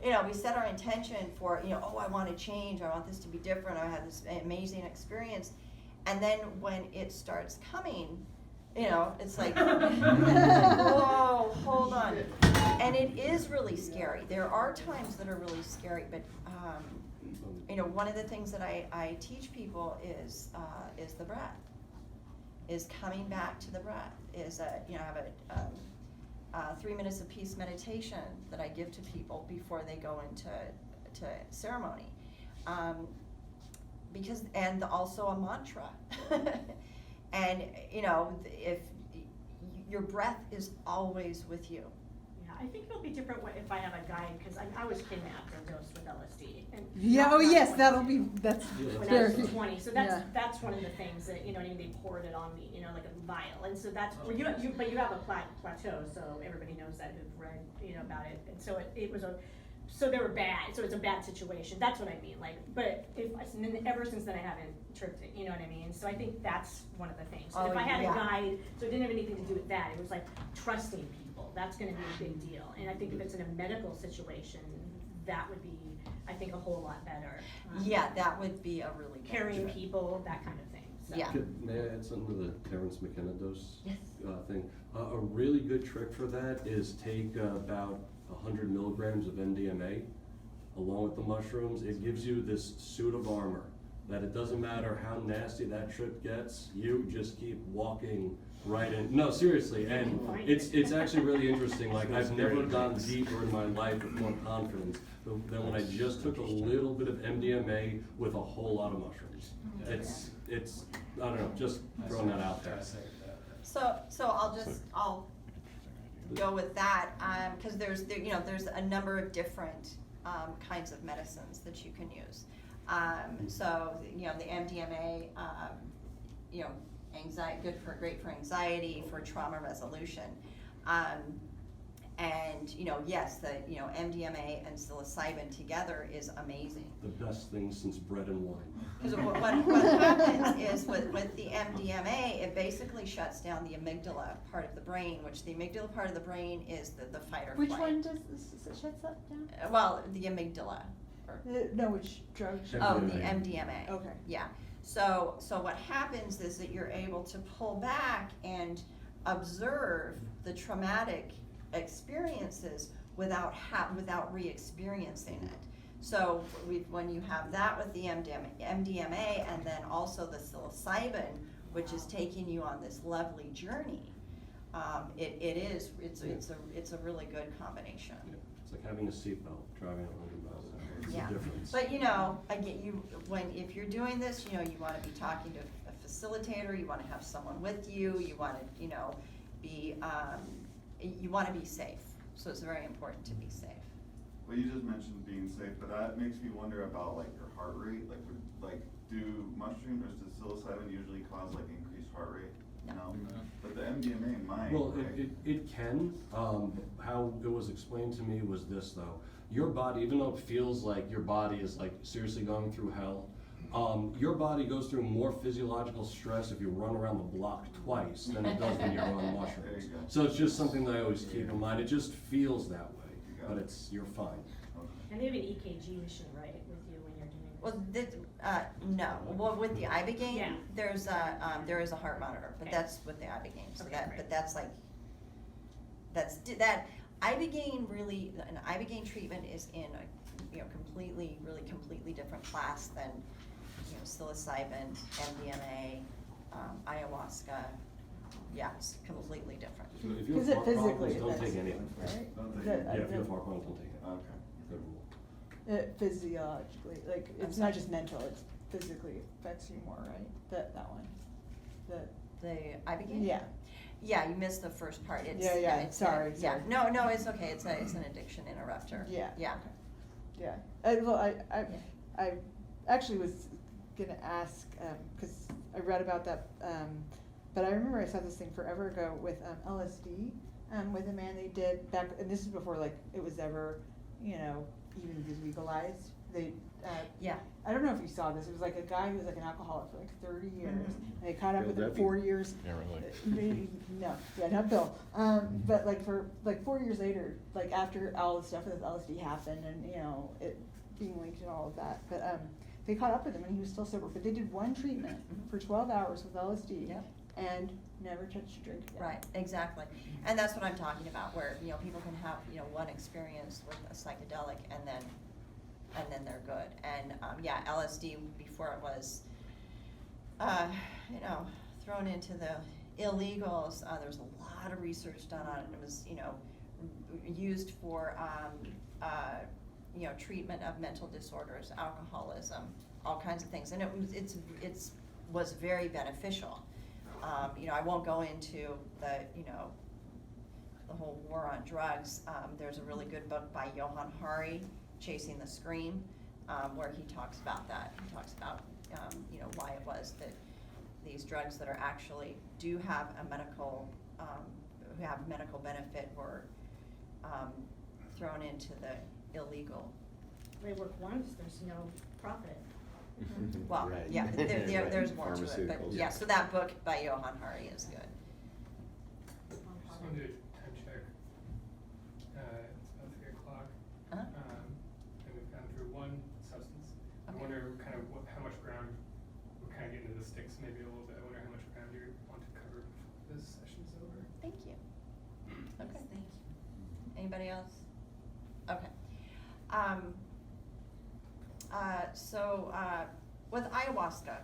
you know, we set our intention for, you know, oh, I want to change, I want this to be different, I had this amazing experience. And then when it starts coming, you know, it's like, whoa, hold on. And it is really scary. There are times that are really scary, but, you know, one of the things that I teach people is the breath, is coming back to the breath, is, you know, I have a 3 minutes of peace meditation that I give to people before they go into ceremony, because, and also a mantra. And you know, if your breath is always with you. Yeah, I think it'll be different if I have a guide, because I was kidnapped and dosed with LSD. And Yeah, not oh yes, 22, that'll be, that's when I very. was 20, so Yeah. that's one of the things that, you know what I mean, they poured it on me, you know, like a vial, and so that's, well, but you have a plateau, so everybody knows that who've read, you know, about it, and so it was so they were bad, so it's a bad situation, that's what I mean, like, but and then ever since then I haven't tripped it, you know what I mean, so I think that's one of the things. So Oh, if I had yeah. a guide, so it didn't have anything to do with that, it was like trusting people, that's gonna be a big deal, and I think if it's in a medical situation, that would be, I think, a whole lot better. Yeah, that would be a really good Carrying trip. people, that kind of thing, so. Yeah. May I add something to the Terrence McKenna dose Yes. thing? A really good trick for that is take about 100 milligrams of MDMA along with the mushrooms. It gives you this suit of armor that it doesn't matter how nasty that trip gets, you just keep walking right in. No, seriously, and it's actually really interesting. Like, I've never gone deeper in my life with more confidence than when I just took a little bit of MDMA with a whole lot of mushrooms. It's I don't know, just throwing that out there. So I'll go with that, because there's a number of different kinds of medicines that you can use. So you know, the MDMA, you know, great for anxiety, for trauma resolution, and you know, yes, MDMA and psilocybin together is amazing. The best thing since bread and wine. Because what happens is with the MDMA, it basically shuts down the amygdala part of the brain, which the amygdala part of the brain is the fight or Which flight. one does this shuts that down? Well, the amygdala. No, which drug? Oh, the MDMA. Okay. Yeah. So what happens is that you're able to pull back and observe the traumatic experiences without re-experiencing it. So when you have that with the MDMA and then also the psilocybin, which is taking you on this lovely journey, It's a really good combination. Yeah, it's like having a seatbelt, driving at 100 miles an hour. It's Yeah. the difference. But I get you, if you're doing this, you wanna be talking to a facilitator, you wanna have someone with you, you wanna, be, you wanna be safe. So it's very important to be safe. Well, you just mentioned being safe, but that makes me wonder about like your heart rate, do mushrooms or does psilocybin usually cause like increased heart rate? No. But the MDMA might, Well, right? it can. How it was explained to me was this though. Your body, even though it feels like your body is like seriously going through hell, your body goes through more physiological stress if you run around the block twice than it does when you're on There mushrooms. you go. So it's just something that I always keep in mind. It just feels that way, You got but it. you're fine. Okay. And they have an EKG machine, right, with you when you're doing this? Well, no, well, with the Ibogaine, Yeah. there is a heart monitor, but Okay. that's with the Ibogaine, so Okay, that, great. but that's like, that, Ibogaine really, an Ibogaine treatment is in a, completely different class than, psilocybin, MDMA, ayahuasca, yeah, it's completely different. So if you Because have it heart physically problems, don't affects take you, anything. right? Don't take The- it. Yeah, if you have heart problems, don't take it. Okay. Good rule. It physiologically, like, it's not just mental, it's physically affects you more, right? That one, The Ibogaine? yeah. Yeah, you missed the first part, it's. Yeah, it's sorry, Yeah, sorry. no, it's okay, it's an addiction interrupter. Yeah. Yeah. Yeah, I actually was gonna ask, cause I read about that, but I remember I saw this thing forever ago with, LSD, with a man they did back, and this is before like it was ever, even legalized. They, Yeah. I don't know if you saw this, it was like a guy who was like an alcoholic for like 30 years, Mhm. and they caught up Bill with him Duffy? 4 years. Yeah, really. No, yeah, not Bill. But like for like 4 years later, like after all the stuff with LSD happened and it being leaked and all of that, but they caught up with him and he was still sober. But they did one treatment for 12 hours with LSD Yep. and never touched a drink again. Right, exactly. And that's what I'm talking about, where, people can have, one experience with a psychedelic and then they're good. And, LSD before it was, thrown into the illegals, there was a lot of research done on it. It was, used for, treatment of mental disorders, alcoholism, all kinds of things. And it was very beneficial. I won't go into the whole war on drugs. There's a really good book by Johann Hari, Chasing the Scream, where he talks about that. He talks about, why it was that these drugs that are actually do have a medical, who have medical benefit were thrown into the illegal. They work once, there's no profit. Well, Right. yeah, Right. there's more to it, but Pharmaceuticals. yeah, so that book by Johann Hari is good. Just want to do a time check. It's about 3 o'clock. Uh-huh. And we've gone through one substance. I Okay. wonder kind of how much ground, we're kind of getting into the sticks maybe a little bit. I wonder how much ground you want to cover before this session's over. Thank you. Okay. Thank you. Anybody else? Okay. With ayahuasca,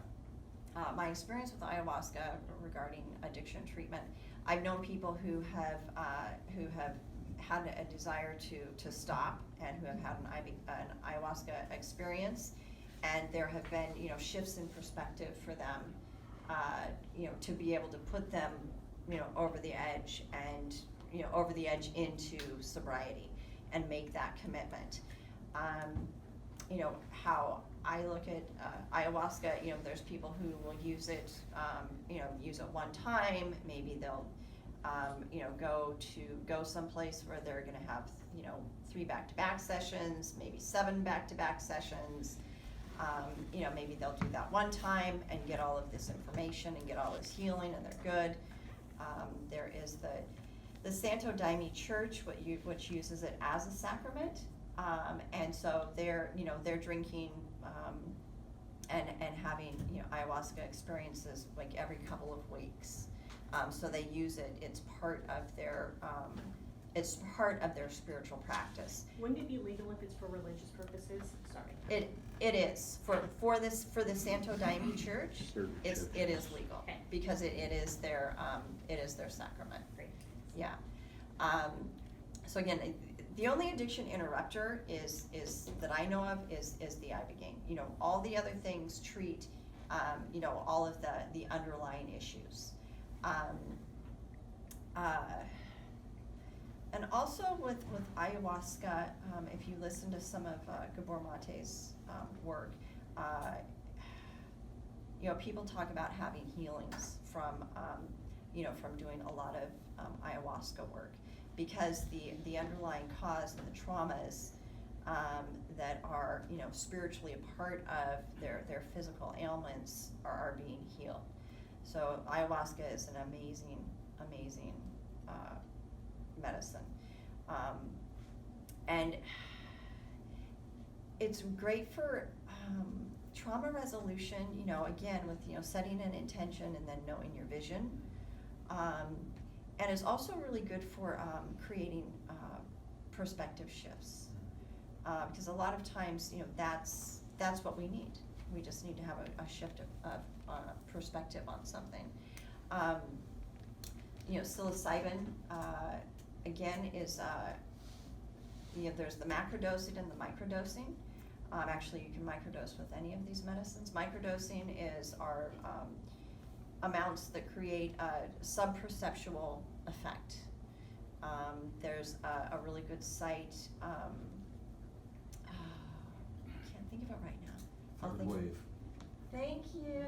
my experience with ayahuasca regarding addiction treatment, I've known people who have had a desire to stop and who have had an ayahuasca experience, and there have been, shifts in perspective for them, to be able to put them, over the edge and, over the edge into sobriety and make that commitment. How I look at ayahuasca, there's people who will use it, use it one time, maybe they'll, go someplace where they're gonna have, 3 back-to-back sessions, maybe 7 back-to-back sessions. Maybe they'll do that one time and get all of this information and get all this healing and they're good. There is the Santo Daime Church, which uses it as a sacrament. And so they're drinking, and having, ayahuasca experiences like every couple of weeks. So they use it, it's part of their spiritual practice. Wouldn't it be legal if it's for religious purposes? Sorry. It is, for the Santo Daime Church, Certain it churches. is legal, Okay. because it is their sacrament. Great. Yeah. So again, the only addiction interrupter is that I know of is the Ibogaine. You know, all the other things treat, you know, all of the underlying issues. And also with ayahuasca, if you listen to some of Gabor Mate's work, you know, people talk about having healings from, you know, from doing a lot of ayahuasca work, because the underlying cause and the traumas that are, you know, spiritually a part of their physical ailments are being healed. So ayahuasca is an amazing medicine. And it's great for trauma resolution, you know, again, with, you know, setting an intention and then knowing your vision. And it's also really good for creating perspective shifts. Because a lot of times, you know, that's what we need. We just need to have a shift of perspective on something. You know, psilocybin, again, is, you know, there's the macrodosing and the microdosing. Actually, you can microdose with any of these medicines. Microdosing is our amounts that create a subperceptual effect. There's a really good site, I can't think of it right now. Third wave. Thank you.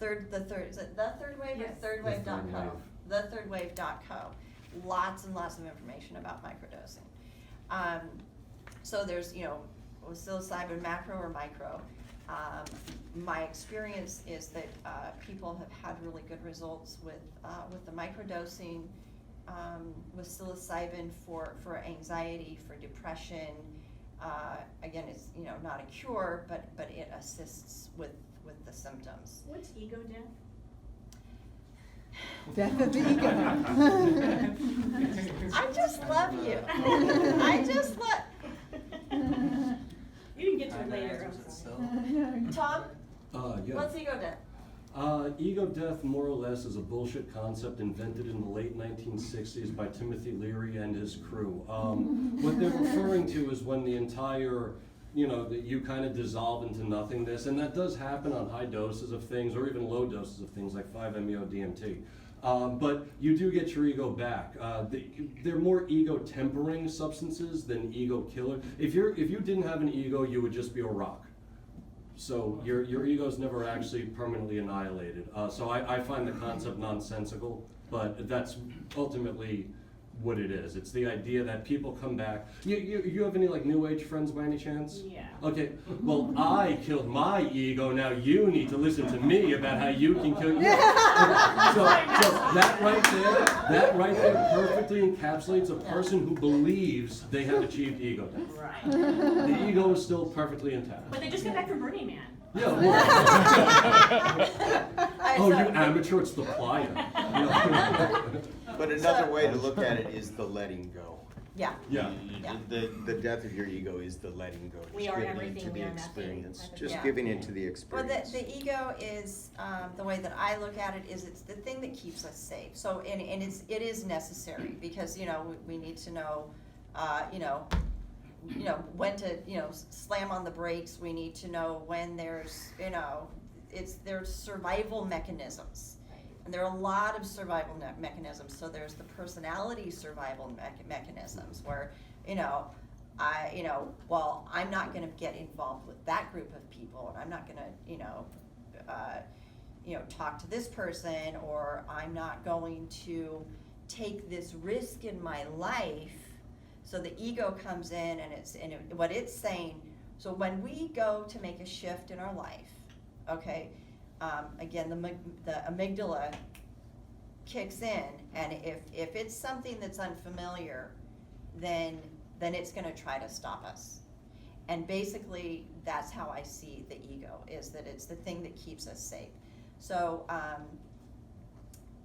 Is it the Third Wave? Yes. Or thirdwave.co? The Third Wave. Thethirdwave.co. Lots and lots of information about microdosing. So there's, you know, with psilocybin, macro or micro. My experience is that people have had really good results with the microdosing, with psilocybin for anxiety, for depression. Again, it's, you know, not a cure, but it assists with the symptoms. What's ego death? Death of the ego. I just love you. I just love. You can get to it later. Tom, Yeah. what's ego death? Ego death, more or less, is a bullshit concept invented in the late 1960s by Timothy Leary and his crew. What they're referring to is when the entire, you know, that you kind of dissolve into nothingness, and that does happen on high doses of things, or even low doses of things like 5 Meo Dmt. But you do get your ego back. They're more ego tempering substances than ego killer. If you didn't have an ego, you would just be a rock. So your ego's never actually permanently annihilated. So I find the concept nonsensical, but that's ultimately what it is. It's the idea that people come back. You have any like New Age friends by any chance? Yeah. Okay, well, I killed my ego, now you need to listen to me about how you can kill your so that right there perfectly encapsulates a person who believes they have achieved ego death. Right. The ego is still perfectly intact. But they just got back from Burning Man. Yeah, oh, you amateur, it's the playa. But another way to look at it is the letting go. Yeah. Yeah. The death of your ego is the letting go. We just are giving everything, into we the are nothing experience. type of Just thing. giving into the Well, experience. the ego is, the way that I look at it is it's the thing that keeps us safe. So, and it is necessary because, you know, we need to know, you know, when to, you know, slam on the brakes. We need to know when there's, you know, there's survival mechanisms. And there are a lot of survival mechanisms. So there's the personality survival mechanisms where, you know, I'm not going to get involved with that group of people, and I'm not going to, talk to this person, or I'm not going to take this risk in my life. So the ego comes in, and what it's saying. So when we go to make a shift in our life, okay. Again, the amygdala kicks in, and if it's something that's unfamiliar, then it's going to try to stop us. And basically, that's how I see the ego, is that it's the thing that keeps us safe. So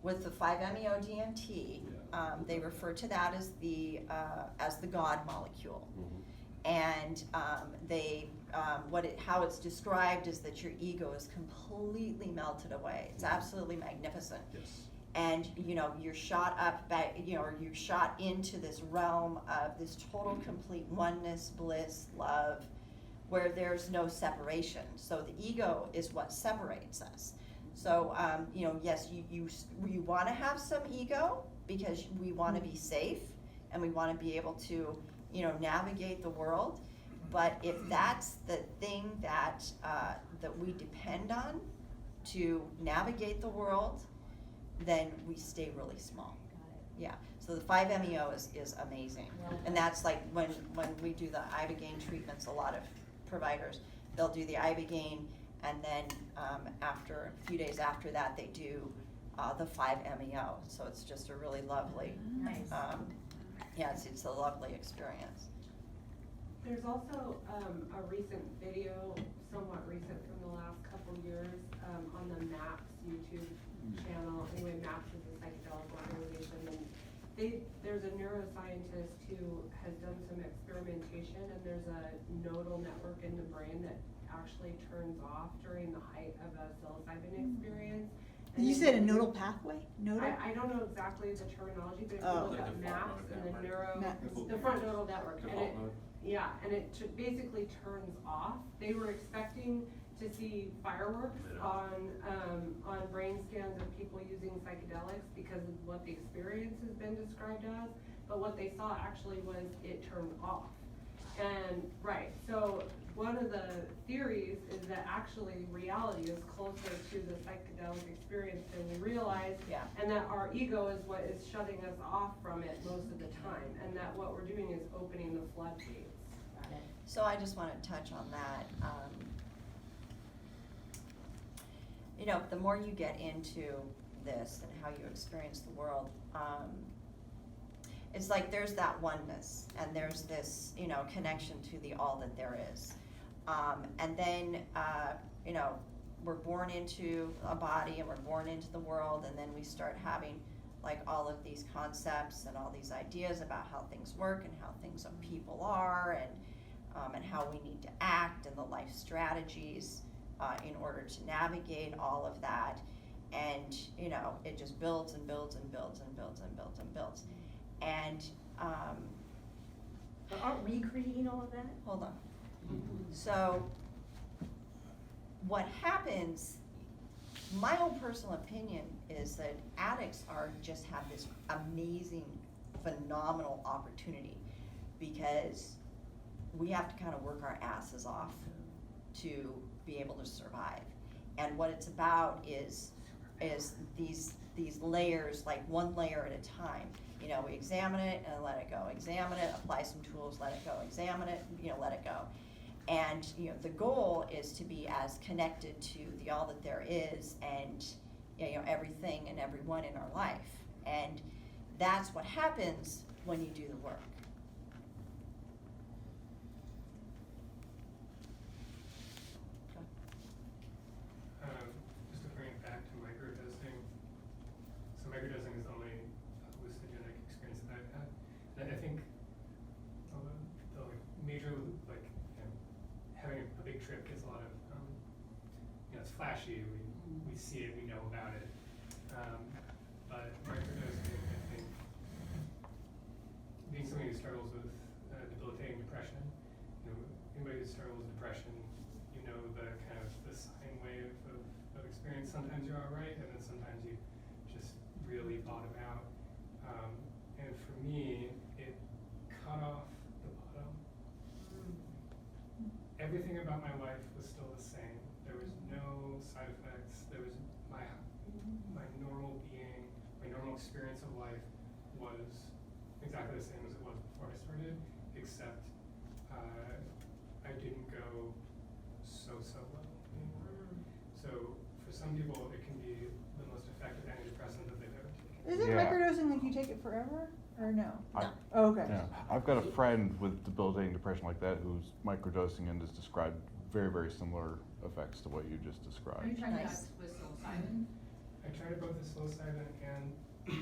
with the 5 Meo Dmt, they refer to that as the God molecule. And how it's described is that your ego is completely melted away. It's absolutely magnificent. Yes. and you're shot up back, or you're shot into this realm of this total complete oneness, bliss, love, where there's no separation. So the ego is what separates us. So yes, you want to have some ego because we want to be safe and we want to be able to navigate the world. But if that's the thing that we depend on to navigate the world, then we stay really small. Yeah, so the 5-MeO is amazing. And that's like when we do the Ibogaine treatments, a lot of providers, they'll do the Ibogaine, and then after a few days after that, they do the 5-MeO. So it's just a really lovely, Nice. it's a lovely experience. There's also a recent video, somewhat recent from the last couple years, on the MAPS YouTube channel. Anyway, MAPS is a psychedelic organization, and there's a neuroscientist who has done some experimentation, and there's a nodal network in the brain that actually turns off during the height of a psilocybin experience. And You then said a nodal pathway? Nodal? I don't know exactly the terminology, but if you Oh. look Like at the MAPS front and the node neuro, network. the front nodal network, and Default it, mode. yeah, and it basically turns off. They were expecting to see fireworks on brain scans of people using psychedelics because of what the experience has been described as, but what they saw actually was it turned off. And, right, so one of the theories is that actually reality is closer to the psychedelic experience than we realize, Yeah. and that our ego is what is shutting us off from it most of the time, and that what we're doing is opening the floodgates. So I just want to touch on that. The more you get into this and how you experience the world, it's like there's that oneness and there's this, connection to the all that there is. And then, we're born into a body and we're born into the world, and then we start having like all of these concepts and all these ideas about how things work and how things people are, and how we need to act and the life strategies in order to navigate all of that. And it just builds and builds and builds and builds and builds and builds. And But aren't we creating all of that? hold on. So what happens, my own personal opinion is that addicts just have this amazing, phenomenal opportunity, because we have to kind of work our asses off to be able to survive. And what it's about is these layers, like one layer at a time. We examine it and let it go, examine it, apply some tools, let it go, examine it, let it go. And the goal is to be as connected to the all that there is, and everything and everyone in our life. And that's what happens when you do the work. Just to bring it back to microdosing. So microdosing is the only hallucinogenic experience that I've had. And I think the major, having a big trip gets a lot of, it's flashy, we see it, we know about it. But microdosing, I think, being somebody who struggles with debilitating depression, anybody who struggles with depression, the kind of the sine wave of experience. Sometimes you're all right, and then sometimes you just really bottom out. And for me, it cut off the bottom. Everything about my life was still the same. There was no side effects. There was my normal being, my normal experience of life was exactly the same as it was before I started, except I didn't go so well anymore. So for some people, it can be the most effective antidepressant that they've ever taken. Is it Yeah. microdosing like you take it forever, or no? I- Oh, okay. Yeah, I've got a friend with debilitating depression like that who's microdosing and has described very, very similar effects to what you just Are you described. trying that Nice. with psilocybin? I tried both the psilocybin and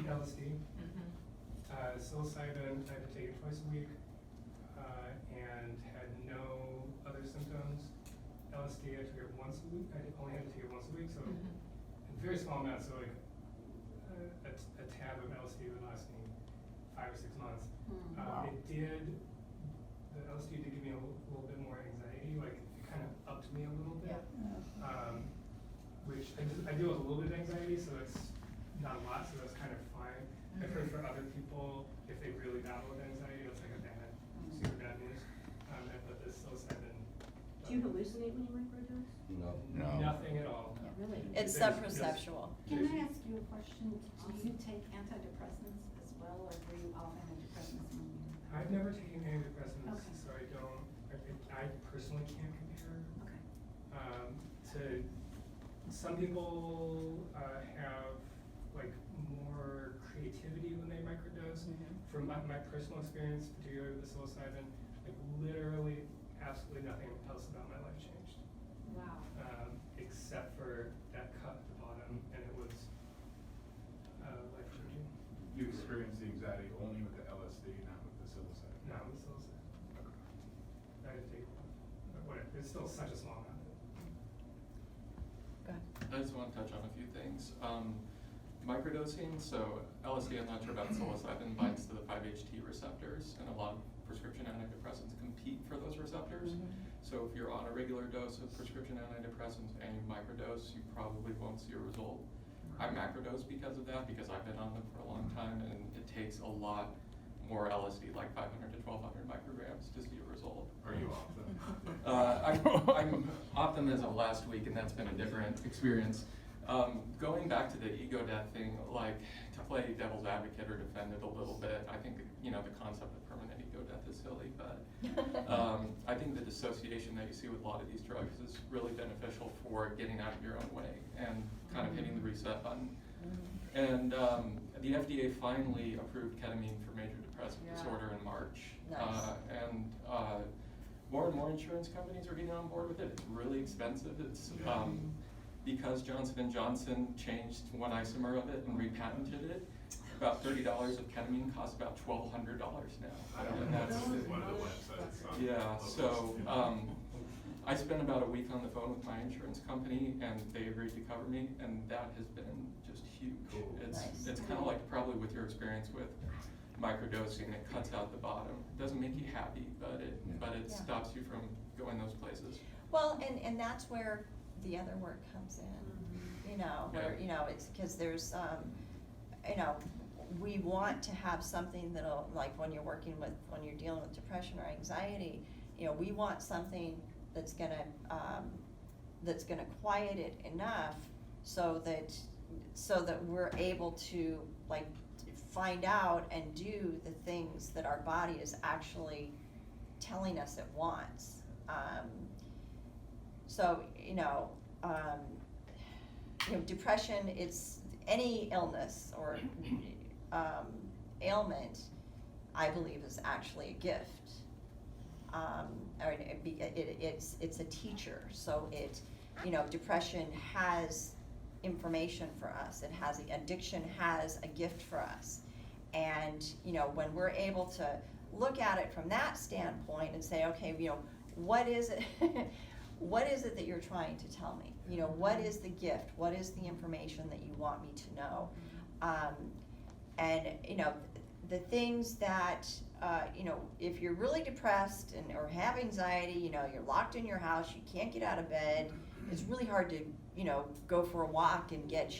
LSD. Psilocybin, I had to take it twice a week, and had no other symptoms. LSD, I took it once a week. I only had to take it once a week, so in very small amounts, so like a tab of LSD would last me 5 or 6 months. Wow. The LSD did give me a little bit more anxiety, like it kind of upped me a little bit. Which I deal with a little bit of anxiety, so it's not a lot, so that's kind of fine. I've heard for other people, if they really battle with anxiety, that's like a bad, super bad news. But this psilocybin. Do you hallucinate when you microdose? No. No. Nothing at all. Really? It's There's subperceptual. Can I ask you a question? Do you take antidepressants as well, or were you off antidepressants when you? I've never taken antidepressants, Okay. so I don't, I personally can't compare. Okay. To, some people, have like more creativity when they microdose. From my personal experience, particularly with the psilocybin, like literally absolutely nothing else about my life changed. Wow. Except for that cut at the bottom, and it was, life changing. You experienced the anxiety only with the LSD, not with the psilocybin? Not with psilocybin. I had to take whatever, it's still such a small amount. Go ahead. I just want to touch on a few things. Microdosing, so LSD, I'm not sure about psilocybin, binds to the 5-HT receptors, and a lot of prescription antidepressants compete for those receptors. So if you're on a regular dose of prescription antidepressants and you microdose, you probably won't see a result. I macrodose because of that, because I've been on them for a long time, and it takes a lot more LSD, like 500 to 1200 micrograms to see a result. Are you off them? I'm off them as of last week, and that's been a different experience. Going back to the ego death thing, like to play devil's advocate or defend it a little bit, I think the concept of permanent ego death is silly, but I think the dissociation that you see with a lot of these drugs is really beneficial for getting out of your own way and kind of hitting the reset button. And the FDA finally approved ketamine for major depressive disorder in March. Nice. And more and more insurance companies are getting on board with it. It's really expensive. It's because Johnson & Johnson changed one isomer of it and repatented it. About $30 of ketamine costs about $1,200 now. I don't know, that's one of the websites. Yeah, so I spent about a week on the phone with my insurance company, and they agreed to cover me, and that has been just huge. Cool. It's kind of like probably with your experience with microdosing, it cuts out the bottom. It doesn't make you happy, but it stops you from going those places. Well, and that's where the other work comes in, where, it's because there's, we want to have something that'll, like when you're dealing with depression or anxiety, we want something that's gonna quiet it enough so that we're able to like find out and do the things that our body is actually telling us it wants. Depression, it's any illness or ailment, I believe, is actually a gift. It's a teacher, so depression has information for us. Addiction has a gift for us. And, when we're able to look at it from that standpoint and say, okay, what is it, what is it that you're trying to tell me? What is the gift? What is the information that you want me to know? The things that, if you're really depressed or have anxiety, you're locked in your house, you can't get out of bed, it's really hard to, go for a walk and get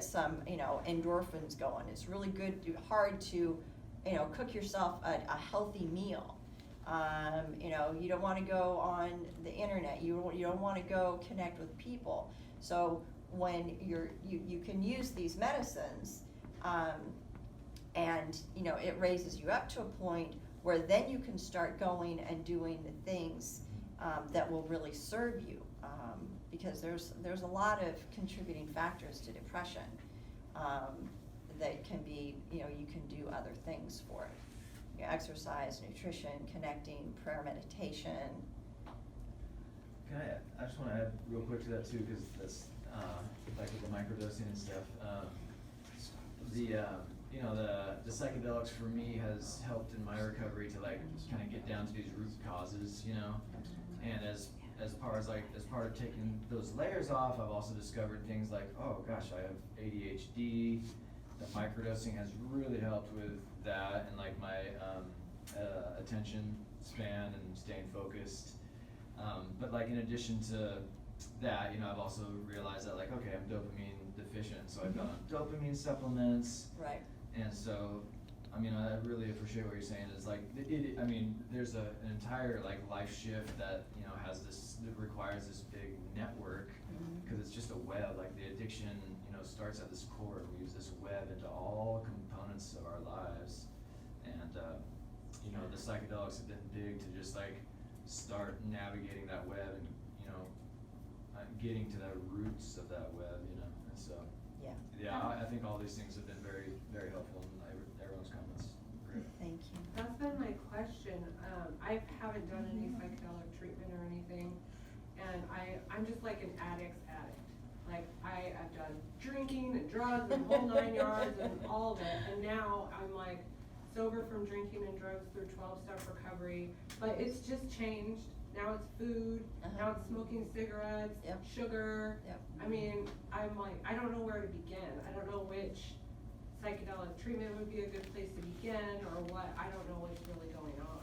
some, endorphins going. It's really hard to, cook yourself a healthy meal. You don't want to go on the internet. You don't want to go connect with people. So when you can use these medicines, and it raises you up to a point where then you can start going and doing the things that will really serve you, because there's a lot of contributing factors to depression that can be, you can do other things for it. Exercise, nutrition, connecting, prayer, meditation. I just want to add real quick to that too, because that's like with the microdosing and stuff. The psychedelics for me has helped in my recovery to like kind of get down to these root causes, and as as part of taking those layers off, I've also discovered things like, oh gosh, I have ADHD. The microdosing has really helped with that and like my attention span and staying focused. But like in addition to that, you know, I've also realized that like, okay, I'm dopamine deficient, so I've done dopamine supplements. Right. And so, I mean, I really appreciate what you're saying. Is like, I mean, there's an entire like life shift that you know has this that requires this big network because it's just a web. Like the addiction, you know, starts at this core. We use this web into all components of our lives, and you know, the psychedelics have been big to just like start navigating that web and you know, getting to the roots of that web. You know, and so. Yeah, I think all these things have been very, very helpful, and everyone's comments. Great. Thank you. That's been my question. I haven't done any psychedelic treatment or anything, and I'm just like an addict's addict. Like I've done drinking and drugs and the whole 9 yards and all of it, and now I'm like sober from drinking and drugs through 12-step recovery, but it's just changed. Now it's food, now it's smoking cigarettes, sugar. I mean, I'm like, I don't know where to begin. I don't know which psychedelic treatment would be a good place to begin or what. I don't know what's really going on.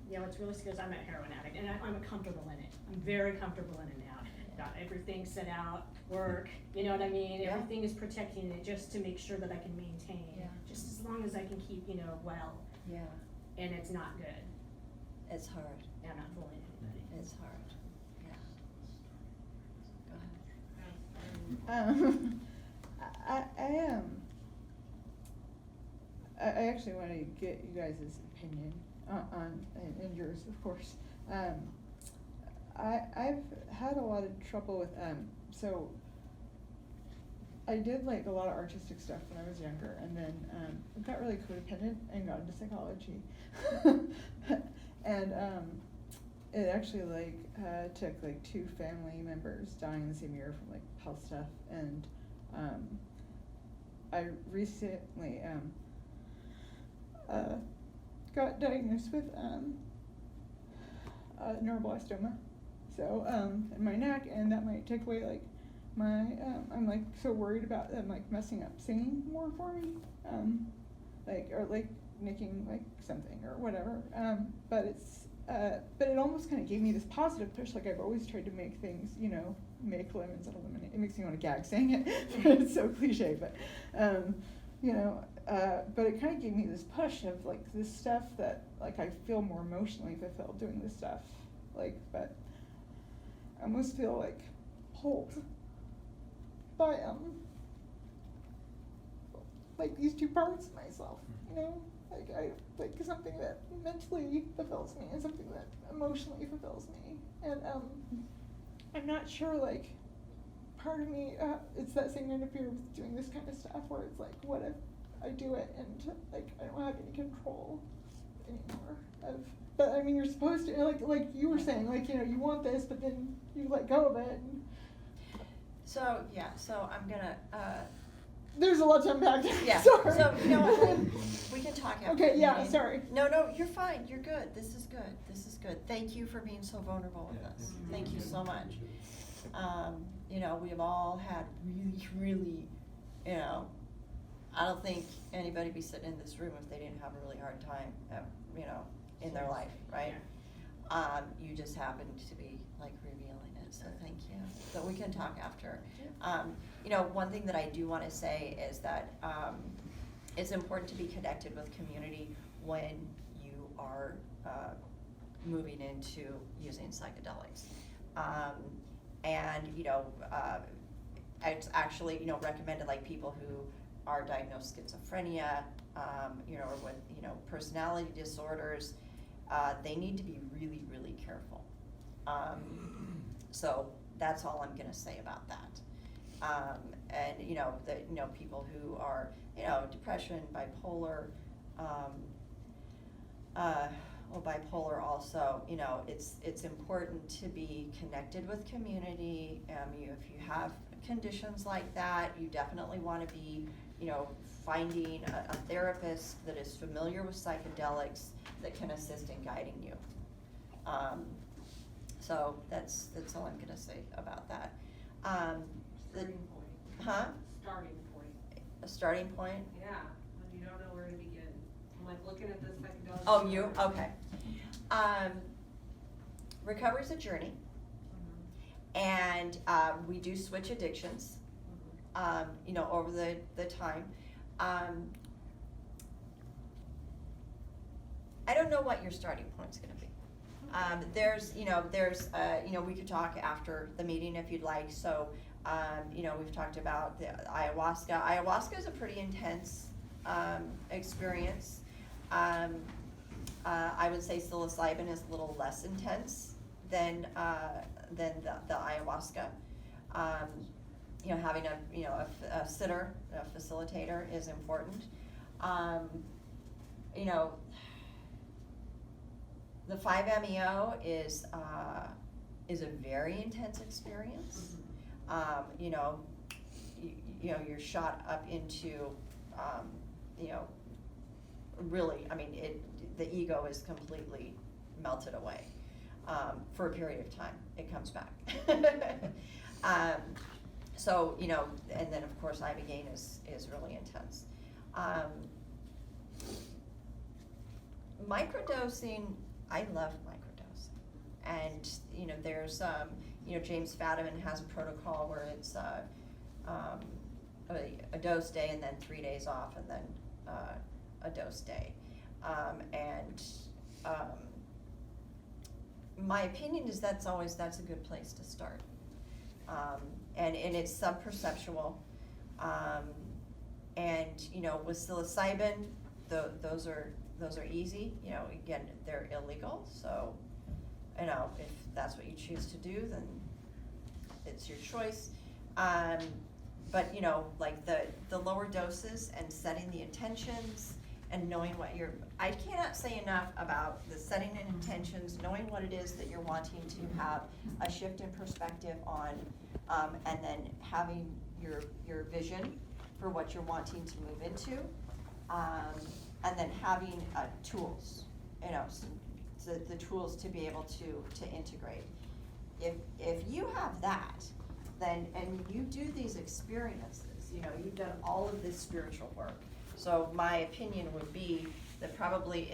Yeah, what's really scary is I'm a heroin addict, and I'm comfortable in it. I'm very comfortable in it now. Got everything set out, work, you know what I mean? Yeah. Everything is protecting it just to make sure that I can maintain. Just as long as I can keep, you know, well. Yeah. And it's not good. It's hard. I'm not fooling anybody. It's hard. Yeah. Go ahead. I actually want to get you guys' opinion on and yours, of course. I've had a lot of trouble with so I did like a lot of artistic stuff when I was younger, and then got really codependent and got into psychology. And it actually like took like 2 family members dying in the same year from like health stuff, and I recently got diagnosed with neuroblastoma, so in my neck, and that might take away like my I'm like so worried about them like messing up singing more for me, like or like making like something or whatever, but it almost kind of gave me this positive push. Like I've always tried to make things, you know, make lemons and eliminate. It makes me want to gag saying it. It's so cliche, but you know, but it kind of gave me this push of like this stuff that like I feel more emotionally fulfilled doing this stuff, like, but I almost feel like pulled by like these 2 parts of myself, you know. Like I like something that mentally fulfills me and something that emotionally fulfills me, and I'm not sure, like part of me it's that same kind of fear with doing this kind of stuff where it's like, what if I do it and like I don't have any control anymore of, but I mean you're supposed to, like you were saying, like, you know, you want this but then you let go of it, and so yeah, so I'm gonna there's a lot to unpack there. Yeah. Sorry. So you know what? We can talk after. Okay. the Yeah. meeting. Sorry. No, you're fine. You're good. This is good. This is good. Thank you for being so vulnerable with us. Thank you so much. You know, we've all had really, you know, I don't think anybody be sitting in this room if they didn't have a really hard time, you know, in their life, right? You just happened to be like revealing it, so thank you. But we can talk after. You know, one thing that I do want to say is that it's important to be connected with community when you are moving into using psychedelics. And, you know, it's actually, you know, recommended like people who are diagnosed schizophrenia, you know, or with, you know, personality disorders, they need to be really, really careful. So that's all I'm gonna say about that. And, you know, people who are, you know, depression, bipolar, well, bipolar also, you know, it's important to be connected with community. If you have conditions like that, you definitely want to be, you know, finding a therapist that is familiar with psychedelics that can assist in guiding you. So that's all I'm gonna say about that. The- Starting point. Huh? Starting point. A starting point? Yeah, when you don't know where to begin. I'm like looking at this psychedelic. Oh, you, okay. Recovery's a journey, and we do switch addictions, you know, over the time. I don't know what your starting point's gonna be. We could talk after the meeting if you'd like. So, we've talked about the ayahuasca. Ayahuasca is a pretty intense experience. I would say psilocybin is a little less intense than the ayahuasca. Having a sitter, a facilitator is important. The 5-MeO is a very intense experience. You're shot up into, really, the ego is completely melted away. For a period of time, it comes back. And then of course Ibogaine is really intense. Microdosing, I love microdosing. And, there's, James Fadiman has a protocol where it's a dose day and then 3 days off and then a dose day. My opinion is that's a good place to start. And it's sub-perceptual. With psilocybin, those are easy. Again, they're illegal, so if that's what you choose to do, then it's your choice. But like the lower doses and setting the intentions and knowing what I cannot say enough about the setting and intentions, knowing what it is that you're wanting to have a shift in perspective on, and then having your vision for what you're wanting to move into, and then having tools, the tools to be able to integrate. If you have that, then, and you do these experiences, you've done all of this spiritual work. So my opinion would be that probably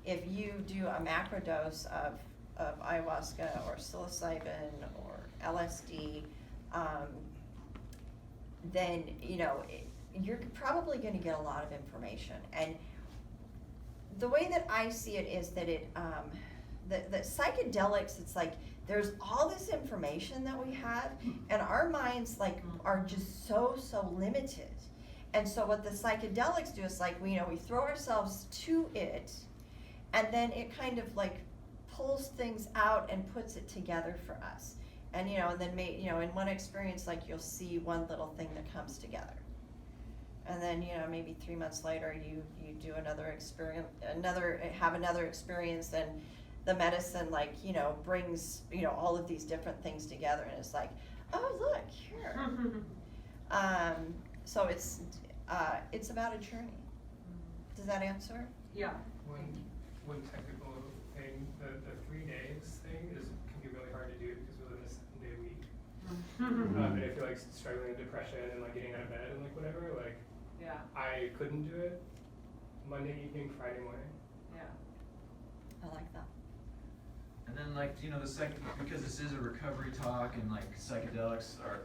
if you do a macrodose of ayahuasca or psilocybin or LSD, then you're probably going to get a lot of information. And the way that I see it is that the psychedelics, it's like there's all this information that we have, and our minds are just so limited. And so what the psychedelics do is we throw ourselves to it, and then it kind of pulls things out and puts it together for us. And and then in one experience, you'll see one little thing that comes together. And then maybe 3 months later you do another experience, have another experience, and the medicine brings all of these different things together, and it's oh look here. So it's about a journey. Does that answer? Yeah. One technical thing, the 3 days thing can be really hard to do because we live in a 7-day week. And if you're struggling with depression and getting out of bed and whatever, yeah. I couldn't do it Monday evening, Friday morning. Yeah. I like that. And then because this is a recovery talk and psychedelics are,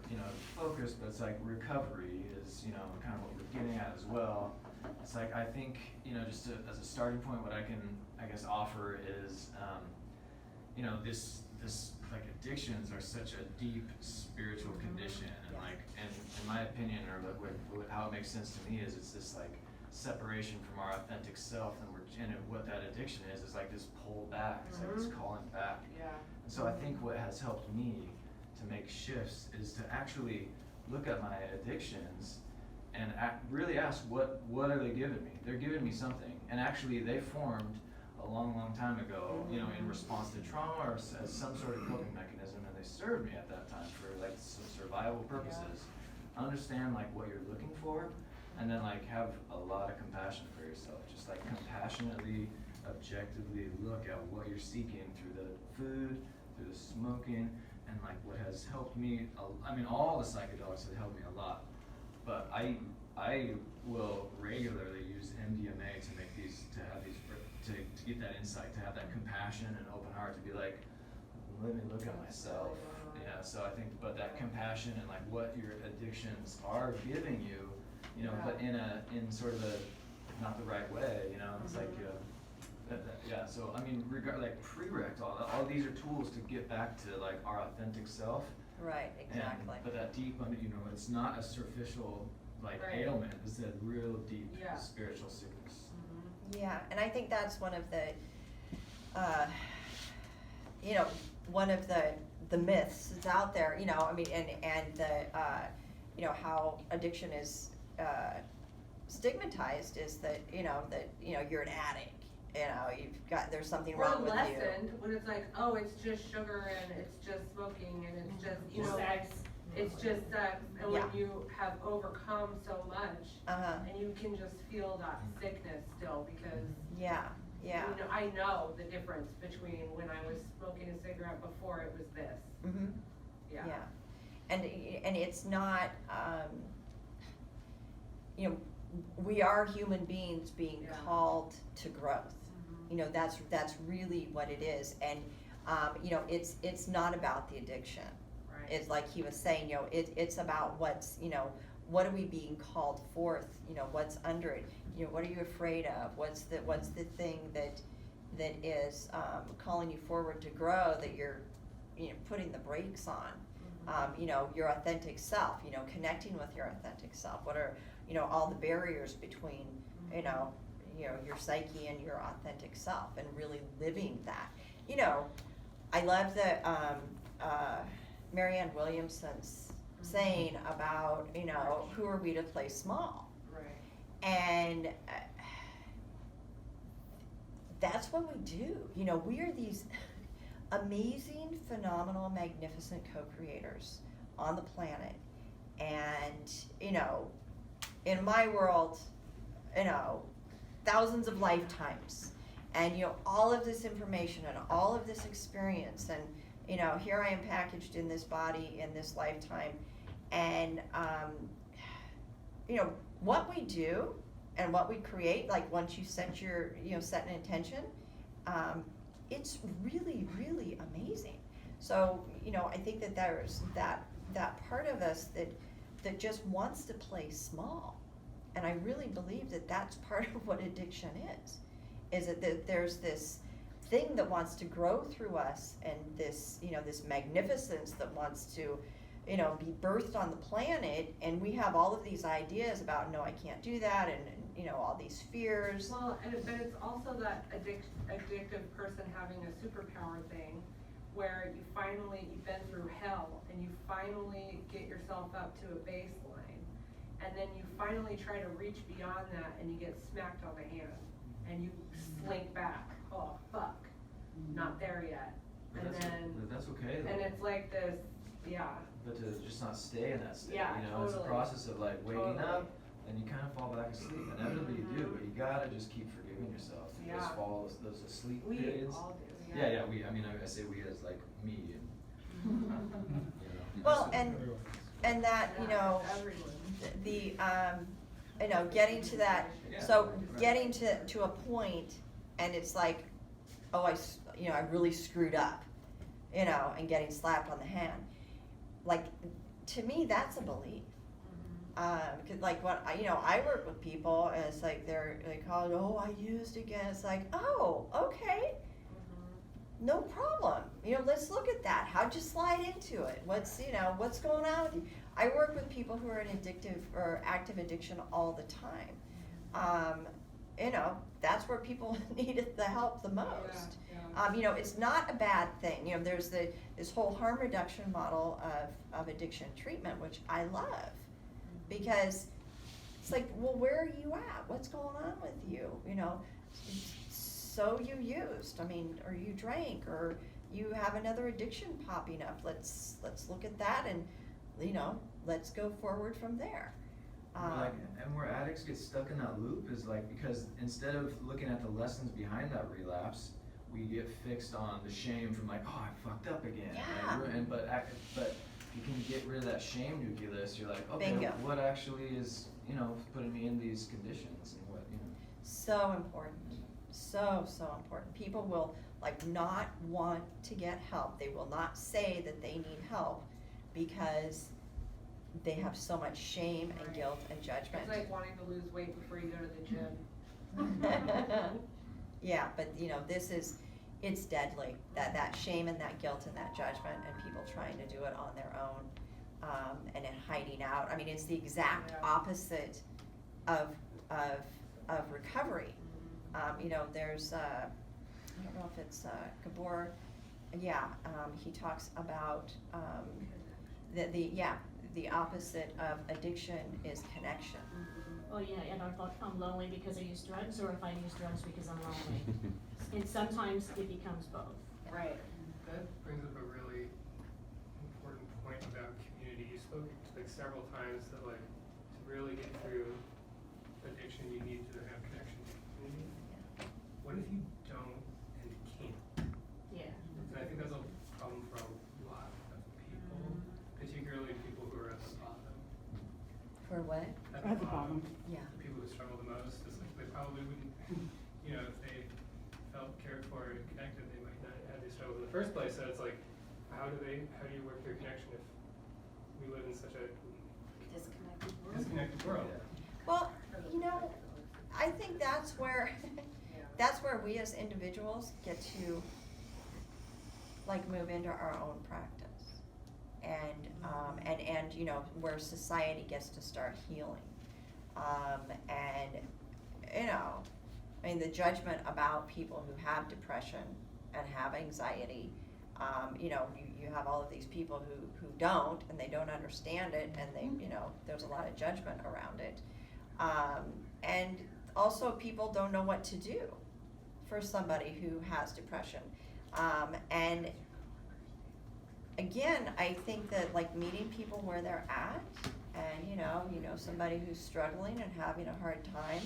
focus, but it's recovery is, kind of what we're getting at as well. It's I think, just as a starting point, what I can, I guess, offer is, this addictions are such a deep spiritual condition, and and in my opinion, or how it makes sense to me is it's this separation from our authentic self, and what that addiction is this pull back. It's this calling back. Yeah. And so I think what has helped me to make shifts is to actually look at my addictions and really ask what are they giving me? They're giving me something, and actually they formed a long time ago, in response to trauma or as some sort of coping mechanism, and they served me at that time for survival purposes. Yeah. Understand what you're looking for, and then have a lot of compassion for yourself. Just compassionately objectively look at what you're seeking through the food, through the smoking, and like what has helped me, I mean, all the psychedelics have helped me a lot, but I will regularly use MDMA to make these, to get that insight, to have that compassion and open heart, to be like, let me look at myself. Yeah, so I think, but that compassion and like what your addictions are giving you, you know, but in sort of a, not the right way, you know, it's like, yeah, so I mean, like prereq, all these are tools to get back to like our authentic self. Right, exactly. But that deep, you know, it's not a superficial like ailment, it's a real deep spiritual sickness. Yeah, and I think that's one of the, you know, one of the myths that's out there, you know, I mean, and the, you know, how addiction is stigmatized is that, you know, you're an addict. You know, there's something wrong with you. Or lessened, when it's like, oh, it's just sugar and it's just smoking and it's just, you know, it's just sex. And when you have overcome so much, and you can just feel that sickness still because, you know, I know the difference between when I was smoking a cigarette before it was this. Yeah. And it's not, you know, we are human beings being called to growth. You know, that's really what it is. And, you know, it's not about the addiction. Right. It's like he was saying, you know, it's about what's, you know, what are we being called forth? You know, what's under it? You know, what are you afraid of? What's the thing that is calling you forward to grow, that you're, you know, putting the brakes on? You know, your authentic self, you know, connecting with your authentic self. What are, you know, all the barriers between, you know, your psyche and your authentic self, and really living that. You know, I love the Marianne Williamson's saying about, you know, who are we to play small? Right. And that's what we do. You know, we are these amazing, phenomenal, magnificent co-creators on the planet. And, you know, in my world, you know, thousands of lifetimes, and, you know, all of this information and all of this experience, and, you know, here I am packaged in this body in this lifetime, and, you know, what we do and what we create, like once you set your, you know, set an intention, it's really, really amazing. So, you know, I think that there's that part of us that just wants to play small. And I really believe that that's part of what addiction is that there's this thing that wants to grow through us, and this, you know, this magnificence that wants to, you know, be birthed on the planet, and we have all of these ideas about, no, I can't do that, and you know, all these fears. Well, but it's also that addictive person having a superpower thing, where you've been through hell, and you finally get yourself up to a baseline, and then you finally try to reach beyond that, and you get smacked on the hand, and you slink back. Oh, fuck, not there yet. But that's okay though. And it's like this, But to just not stay in that state, Yeah, you know, it's a totally. process of like waking up, and you kind of fall back asleep. Inevitably you do, but you gotta just keep forgiving yourself. Yeah. Those asleep We periods. all do, I mean, I say we as like me, and, you know. Well, and that, you know, everyone. the you know, getting to that, so getting to a point, and it's like, oh, I really screwed up, you know, and getting slapped on the hand. Like, to me, that's a belief. Cause like I work with people, and it's like they call it, oh, I used again. It's like, oh, okay, no problem. You know, let's look at that. How'd you slide into it? What's going on with you? I work with people who are in addictive or active addiction all the time. You know, that's where people need the help the most. You know, it's not a bad thing. You know, there's this whole harm reduction model of addiction treatment, which I love, because it's like, well, where are you at? What's going on with you? You know, so you used, I mean, or you drank, or you have another addiction popping up. Let's look at that, and, you know, let's go forward from there. Like, and where addicts get stuck in that loop is like, because instead of looking at the lessons behind that relapse, we get fixed on the shame from like, oh, I fucked up again. Yeah. But you can get rid of that shame nucleus. You're like, okay, Bingo. what actually is, you know, putting me in these conditions and what, you know. So important, so important. People will like not want to get help. They will not say that they need help because they have so much shame and guilt and judgment. It's like wanting to lose weight before you go to the gym. Yeah, but you know, it's deadly, that shame and that guilt and that judgment and people trying to do it on their own, and then hiding out. I mean, it's the exact opposite of recovery. You know, there's, I don't know if it's Gabor, he talks about the opposite of addiction is connection. Oh yeah, and I thought I'm lonely because I use drugs, or if I use drugs because I'm lonely. And sometimes it becomes both. Right. That brings up a really important point about community. You spoke like several times that like to really get through addiction, you need to have connection to community. What if you don't and can't? Yeah. And I think that's a problem for a lot of people, particularly people who are at the bottom. For what? At the bottom. Yeah. The people who struggle the most, it's like they probably wouldn't, you know, if they felt cared for and connected, they might not have these struggles in the first place. So it's like, how do you work through connection if we live in such a disconnected world? Well, you know, I think that's where we as individuals get to like move into our own practice, and you know, where society gets to start healing, and you know, I mean, the judgment about people who have depression and have anxiety, you know, you have all of these people who don't, and they don't understand it, and they, you know, there's a lot of judgment around it. And also people don't know what to do for somebody who has depression. And again, I think that like meeting people where they're at, and you know, somebody who's struggling and having a hard time,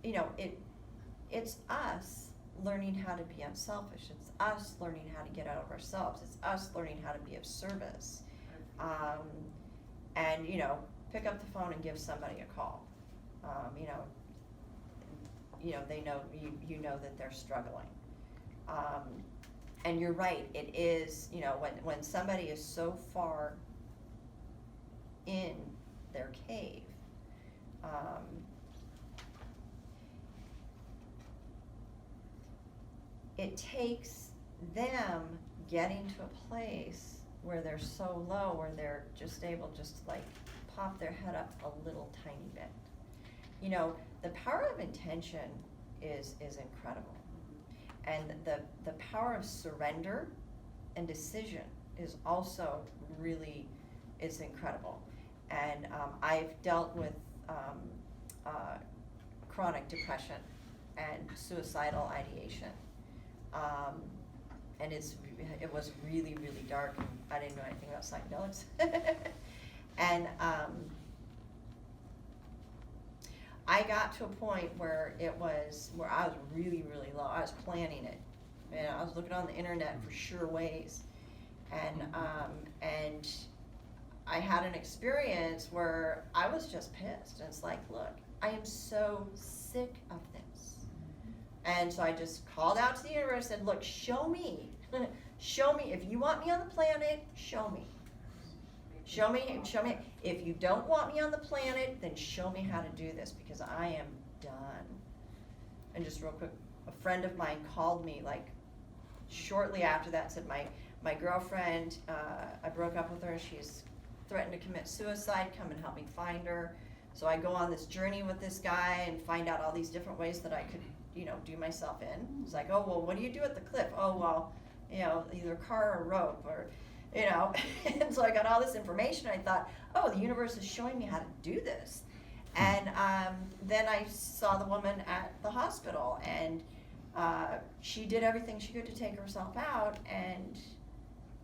you know, it's us learning how to be unselfish. It's us learning how to get out of ourselves. It's us learning how to be of service. And you know, pick up the phone and give somebody a call. You know, they know, you know that they're struggling. And you're right, it is, you know, when somebody is so far in their cave, it takes them getting to a place where they're so low, where they're just able just to like pop their head up a little tiny bit. You know, the power of intention is incredible. And the power of surrender and decision is also really, it's incredible. And I've dealt with chronic depression and suicidal ideation. And it was really, really dark. I didn't know anything about psychedelics. And I got to a point where I was really, really low. I was planning it. And I was looking on the internet for sure ways. And I had an experience where I was just pissed. And it's like, look, I am so sick of this. And so I just called out to the universe and said, look, show me. Show me. If you want me on the planet, show me. Show me. If you don't want me on the planet, then show me how to do this, because I am done. And just real quick, a friend of mine called me like shortly after that, said my girlfriend, I broke up with her, she's threatened to commit suicide, come and help me find her. So I go on this journey with this guy and find out all these different ways that I could, you know, do myself in. He's like, oh, well, what do you do at the cliff? Oh, well, you know, either car or rope, or, you know. And so I got all this information. I thought, oh, the universe is showing me how to do this. And then I saw the woman at the hospital, and she did everything she could to take herself out, and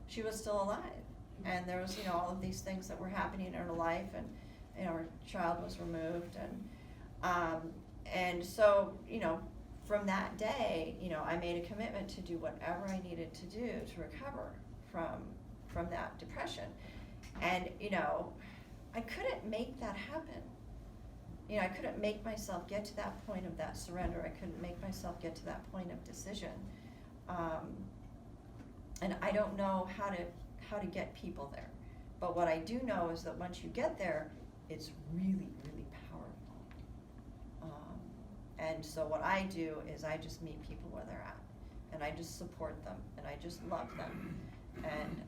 she was still alive. and there was, all of these things that were happening in her life, and, her child was removed, and so, from that day, I made a commitment to do whatever I needed to do to recover from that depression. And, I couldn't make that happen. I couldn't make myself get to that point of that surrender. I couldn't make myself get to that point of decision. And I don't know how to get people there. But what I do know is that once you get there, it's really, really powerful. And so what I do is I just meet people where they're at, and I just support them, and I just love them, and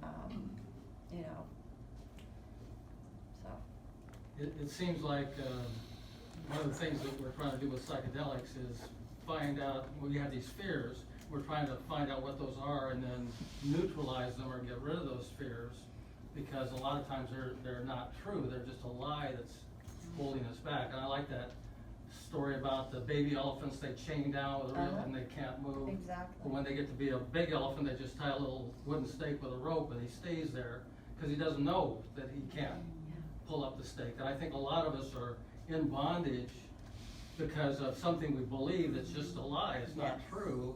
so. It seems like one of the things that we're trying to do with psychedelics is find out, when you have these fears, we're trying to find out what those are and then neutralize them or get rid of those fears, because a lot of times they're not true. They're just a lie that's holding us back. And I like that story about the baby elephants they chain down with a rope and they can't move. Exactly. But when they get to be a big elephant, they just tie a little wooden stake with a rope and he stays there because he doesn't know that he can't pull up the stake. And I think a lot of us are in bondage because of something we believe that's just a lie. It's not true.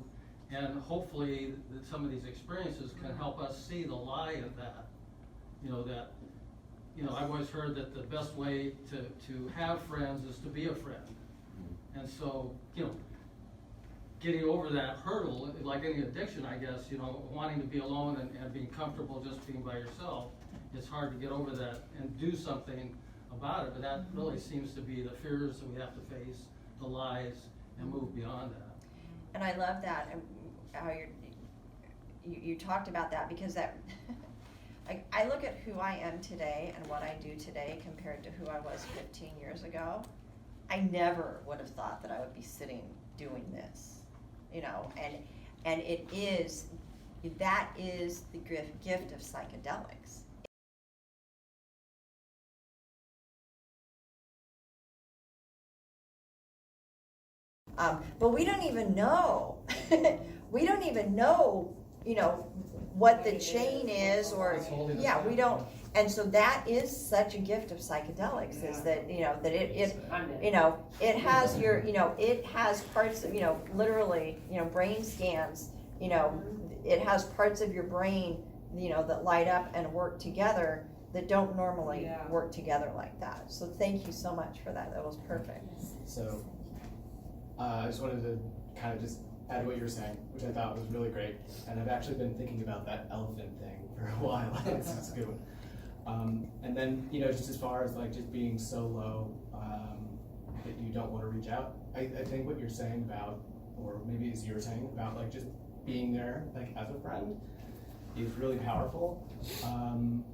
And hopefully that some of these experiences can help us see the lie in that. I've always heard that the best way to have friends is to be a friend. And so, getting over that hurdle, like any addiction, I guess, wanting to be alone and being comfortable just being by yourself, it's hard to get over that and do something about it. But that really seems to be the fears that we have to face, the lies, and move beyond that. And I love that, and how you talked about that, because that I look at who I am today and what I do today compared to who I was 15 years ago. I never would have thought that I would be sitting doing this, and that is the gift of psychedelics. But we don't even know. We don't even know, what the chain is, or we don't. And so that is such a gift of psychedelics, is that that it has your it has parts of literally brain scans. It has parts of your brain that light up and work together that don't normally work together like that. So thank you so much for that. That was perfect. So. I just wanted to kind of just add what you were saying, which I thought was really great. And I've actually been thinking about that elephant thing for a while. It's a good one. And then, just as far as like just being so low that you don't want to reach out, I think what you're saying about, or maybe as you were saying about like just being there like as a friend is really powerful.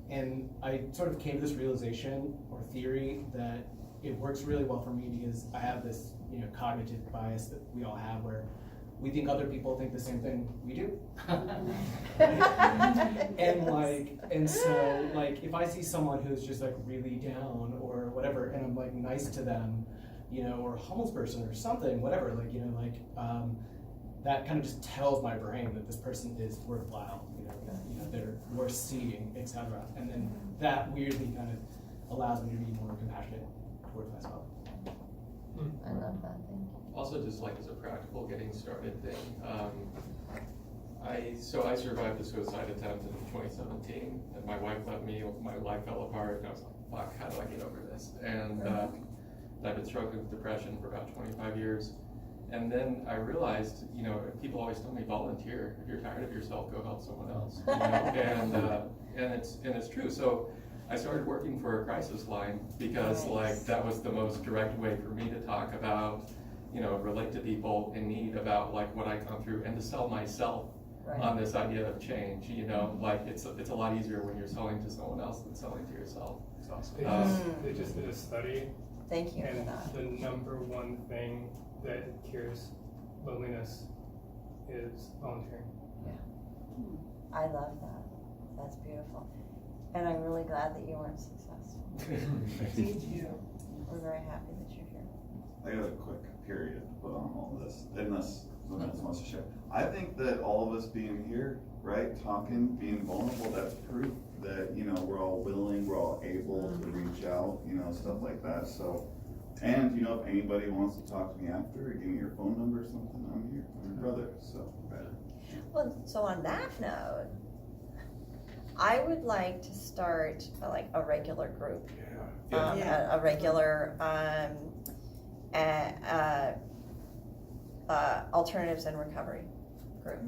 And I sort of came to this realization or theory that it works really well for me because I have this cognitive bias that we all have, where we think other people think the same thing we do. and so if I see someone who's just like really down or whatever, and I'm like nice to them, or a homeless person or something, whatever, that kind of just tells my brain that this person is worthwhile, they're worth seeing, etc. And then that weirdly kind of allows me to be more compassionate towards myself. I love that. Thank you. Also, just like as a practical getting started thing, I survived a suicide attempt in 2017, and my wife left me. My life fell apart, and I was like, "Fuck, how do I get over this?" And I've been struggling with depression for about 25 years. And then I realized, people always tell me, volunteer. If you're tired of yourself, go help someone else. And it's true. So I started working for a crisis line because that was the most direct way for me to talk about, relate to people in need about what I've gone through, and to sell myself on this idea of change. It's a lot easier when you're selling to someone else than selling to yourself. It's awesome. They just did a study. Thank you and for that. The number one thing that cures loneliness is volunteering. Yeah. I love that. That's beautiful. And I'm really glad that you weren't successful. Thank you. We're very happy that you're here. I got a quick period to put on all this. In this someone else wants to share. I think that all of us being here, right, talking, being vulnerable, that's proof that, you know, we're all willing, we're all able to reach out, you know, stuff like that. So, and, you know, if anybody wants to talk to me after, or give me your phone number or something, I'm here, I'm your brother, so. Well, so on that note, I would like to start like a regular group. A regular alternatives and recovery group.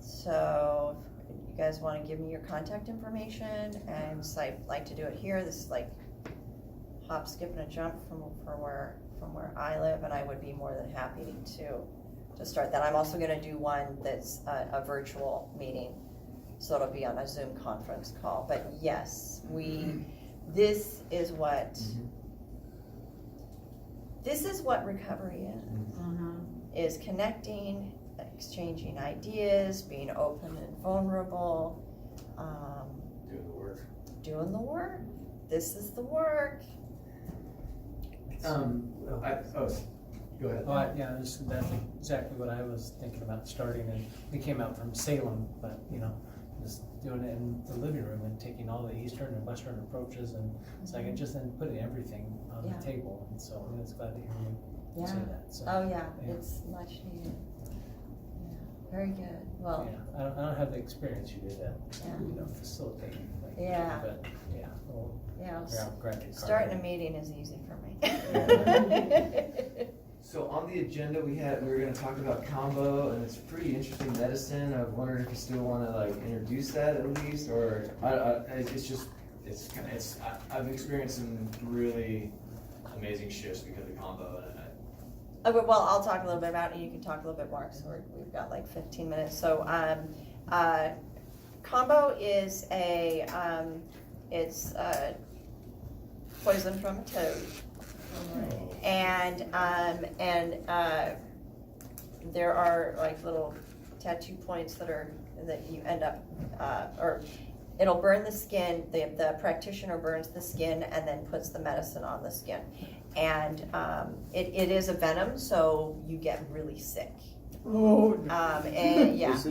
So if you guys want to give me your contact information, and so I'd like to do it here. This is like hop, skip, and a jump from where I live, and I would be more than happy to start that. I'm also going to do one that's a virtual meeting, so it'll be on a Zoom conference call. But yes, this is what recovery is connecting, exchanging ideas, being open and vulnerable, doing the work. This is the work. Go ahead. Yeah, that's exactly what I was thinking about starting, and we came out from Salem, but you know, just doing it in the living room and taking all the Eastern and Western approaches, and it's like just then putting everything on the table, and so I'm just glad to hear you say that. So, It's much needed. Yeah, very good. Well, I don't have the experience you did that, you know, facilitating. Like, but well, starting a meeting is easy for me. So on the agenda we were going to talk about Kambo, and it's pretty interesting medicine. I wondered if you still want to like introduce that at least, or I've experienced some really amazing shifts because of Kambo. Okay, well, I'll talk a little bit about it, and you can talk a little bit more, because we've got like 15 minutes. So, Kambo is it's poison from a toad. And there are like little tattoo points that you end up, or it'll burn the skin. The practitioner burns the skin and then puts the medicine on the skin. And it is a venom, so you get really sick. And yeah. Is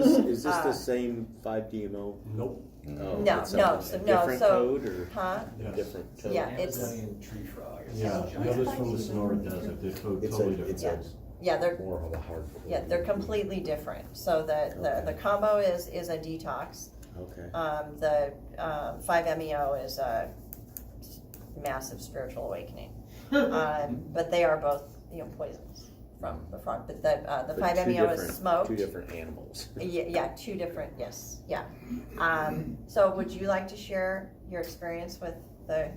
this the same 5-DMO? Nope. Oh, No, it's no, a different code or different code? Yeah, it's tree frog. Yeah, the others from the Sonora Desert. They're totally different. they're more of a hard. they're completely different. So the Kambo is a detox. Okay. The 5-MeO is a massive spiritual awakening. But they are both, you know, poisons from the front. But the 5-MeO is smoked. Two different animals. Yeah, two different. Yes, yeah. So would you like to share your experience with the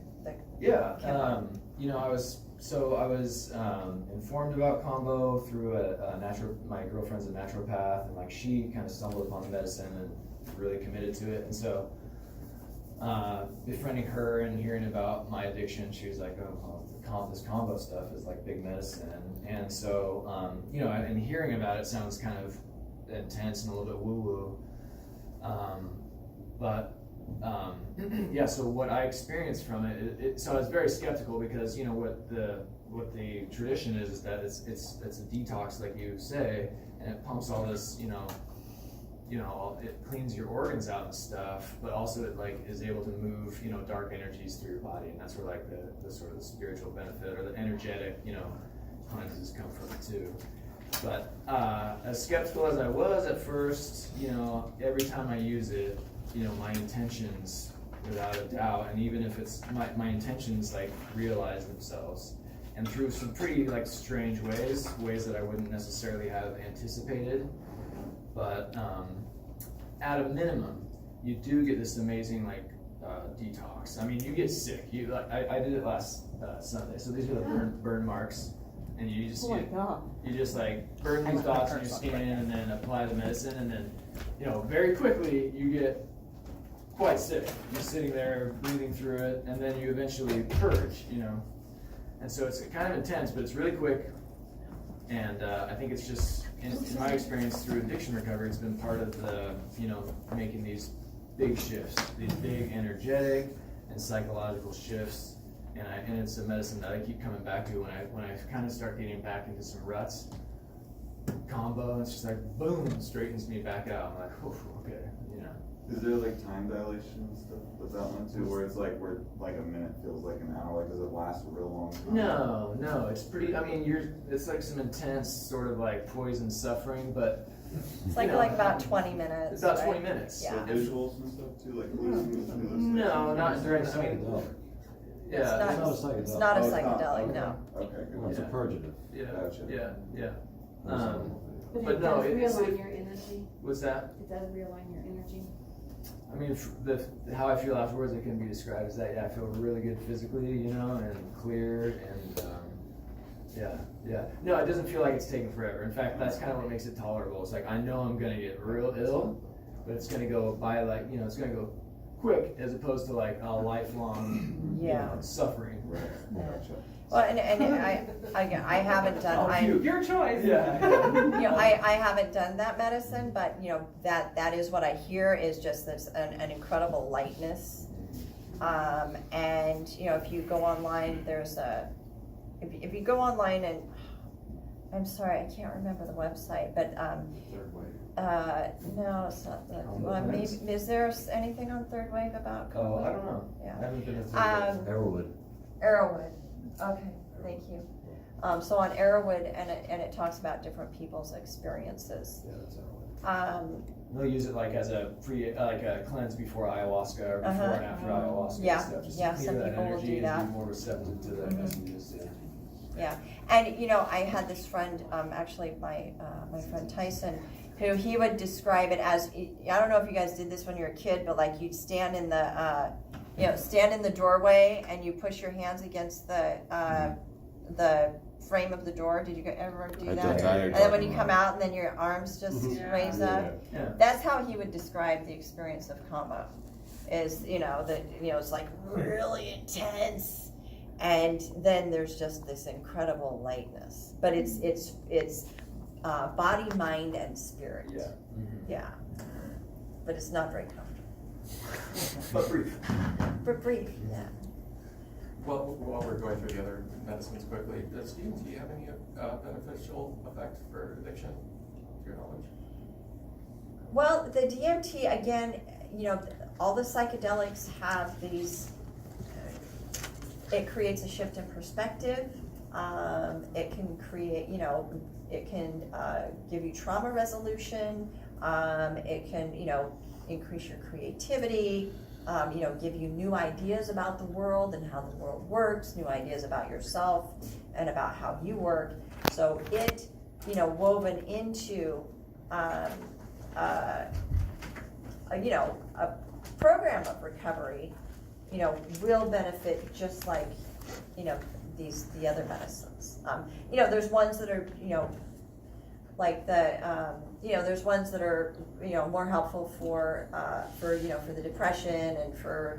you know, I was informed about Kambo through my girlfriend's a naturopath, and like she kind of stumbled upon the medicine and really committed to it. And so befriending her and hearing about my addiction, she was like, oh, well, this Kambo stuff is like big medicine. And so you know, and hearing about it sounds kind of intense and a little bit woo-woo. Yeah, so what I experienced from so I was very skeptical, because you know what the tradition is that it's a detox, like you say, and it pumps all this, you know, it cleans your organs out and stuff, but also it like is able to move, you know, dark energies through your body, and that's where like the sort of the spiritual benefit or the energetic, you know, cleanses come from it too. But as skeptical as I was at first, you know, every time I use it, you know, my intentions, without a doubt, and even if it's my intentions like realize themselves, and through some pretty like strange ways that I wouldn't necessarily have anticipated. But at a minimum, you do get this amazing like detox. I mean, you get sick. I did it last Sunday. So these are the burn marks, and you just you just like burn these dots in your skin and then apply the medicine, and then, you know, very quickly you get quite sick. You're sitting there breathing through it, and then you eventually purge, you know. And so it's kind of intense, but it's really quick. And I think it's just, in my experience through addiction recovery, it's been part of the, you know, making these big shifts, these big energetic and psychological shifts. And it's a medicine that I keep coming back to when I kind of start getting back into some ruts. combo, and it's just like boom, straightens me back out. I'm like, oh, okay, you know. Is there like time dilation and stuff with that one too, where it's like where like a minute feels like an hour? Like does it last a real long time? No, it's pretty. I mean, it's like some intense sort of like poison suffering, but It's like, you know, like about 20 minutes. It's about right? 20 minutes. Yeah. So visuals and stuff too, like hallucinations? No, not during. I mean, yeah, It's not a psychedelic, no. Okay, good. It's a purgative. Yeah, Gotcha. yeah. But it no, does it's realign your energy. what's that? It does realign your energy. I mean, how I feel afterwards, it can be described as that. Yeah, I feel really good physically, you know, and clear, and yeah. No, it doesn't feel like it's taking forever. In fact, that's kind of what makes it tolerable. It's like I know I'm gonna get real ill, but it's gonna go by like it's gonna go quick as opposed to like a lifelong suffering. Right. Gotcha. Well, and I haven't done, Your choice. Yeah. you know, I haven't done that medicine, but you know, that is what I hear is just this, an incredible lightness. And you know, if you go online, there's if you go online and, I'm sorry, I can't remember the website, but, no, it's not the, well, maybe, is there anything on Third Wave about Oh, Kambo? I don't know. Yeah. I haven't been to Arrowwood. Arrowwood, okay, thank you. So on Arrowwood, and it talks about different people's experiences. Yeah, that's Arrowwood. They'll use it like as a like a cleanse before ayahuasca or before and after ayahuasca Yeah, and stuff. Just yeah, to some clear that people will energy do and that. be more receptive to the messages. Yeah, and you know, I had this friend, actually my friend Tyson, who he would describe it as, I don't know if you guys did this when you were a kid, but like you'd stand in the doorway and you push your hands against the frame of the door. Did you ever do that? And then when you come out, and then your arms just raise up. Yeah. That's how he would describe the experience of Kambo. Is it's like really intense. And then there's just this incredible lightness, but it's body, mind, and spirit. Yeah. Yeah. But it's not very comfortable. But brief. But brief, yeah. Well, while we're going through the other medicines quickly, does DMT have any beneficial effect for addiction, to your knowledge? Well, the DMT, again, all the psychedelics have these, it creates a shift in perspective. It can create, it can give you trauma resolution. It can, increase your creativity, give you new ideas about the world and how the world works, new ideas about yourself and about how you work. So it, woven into, a program of recovery, will benefit just like, the other medicines. There's ones that are, like there's ones that are, more helpful for the depression and for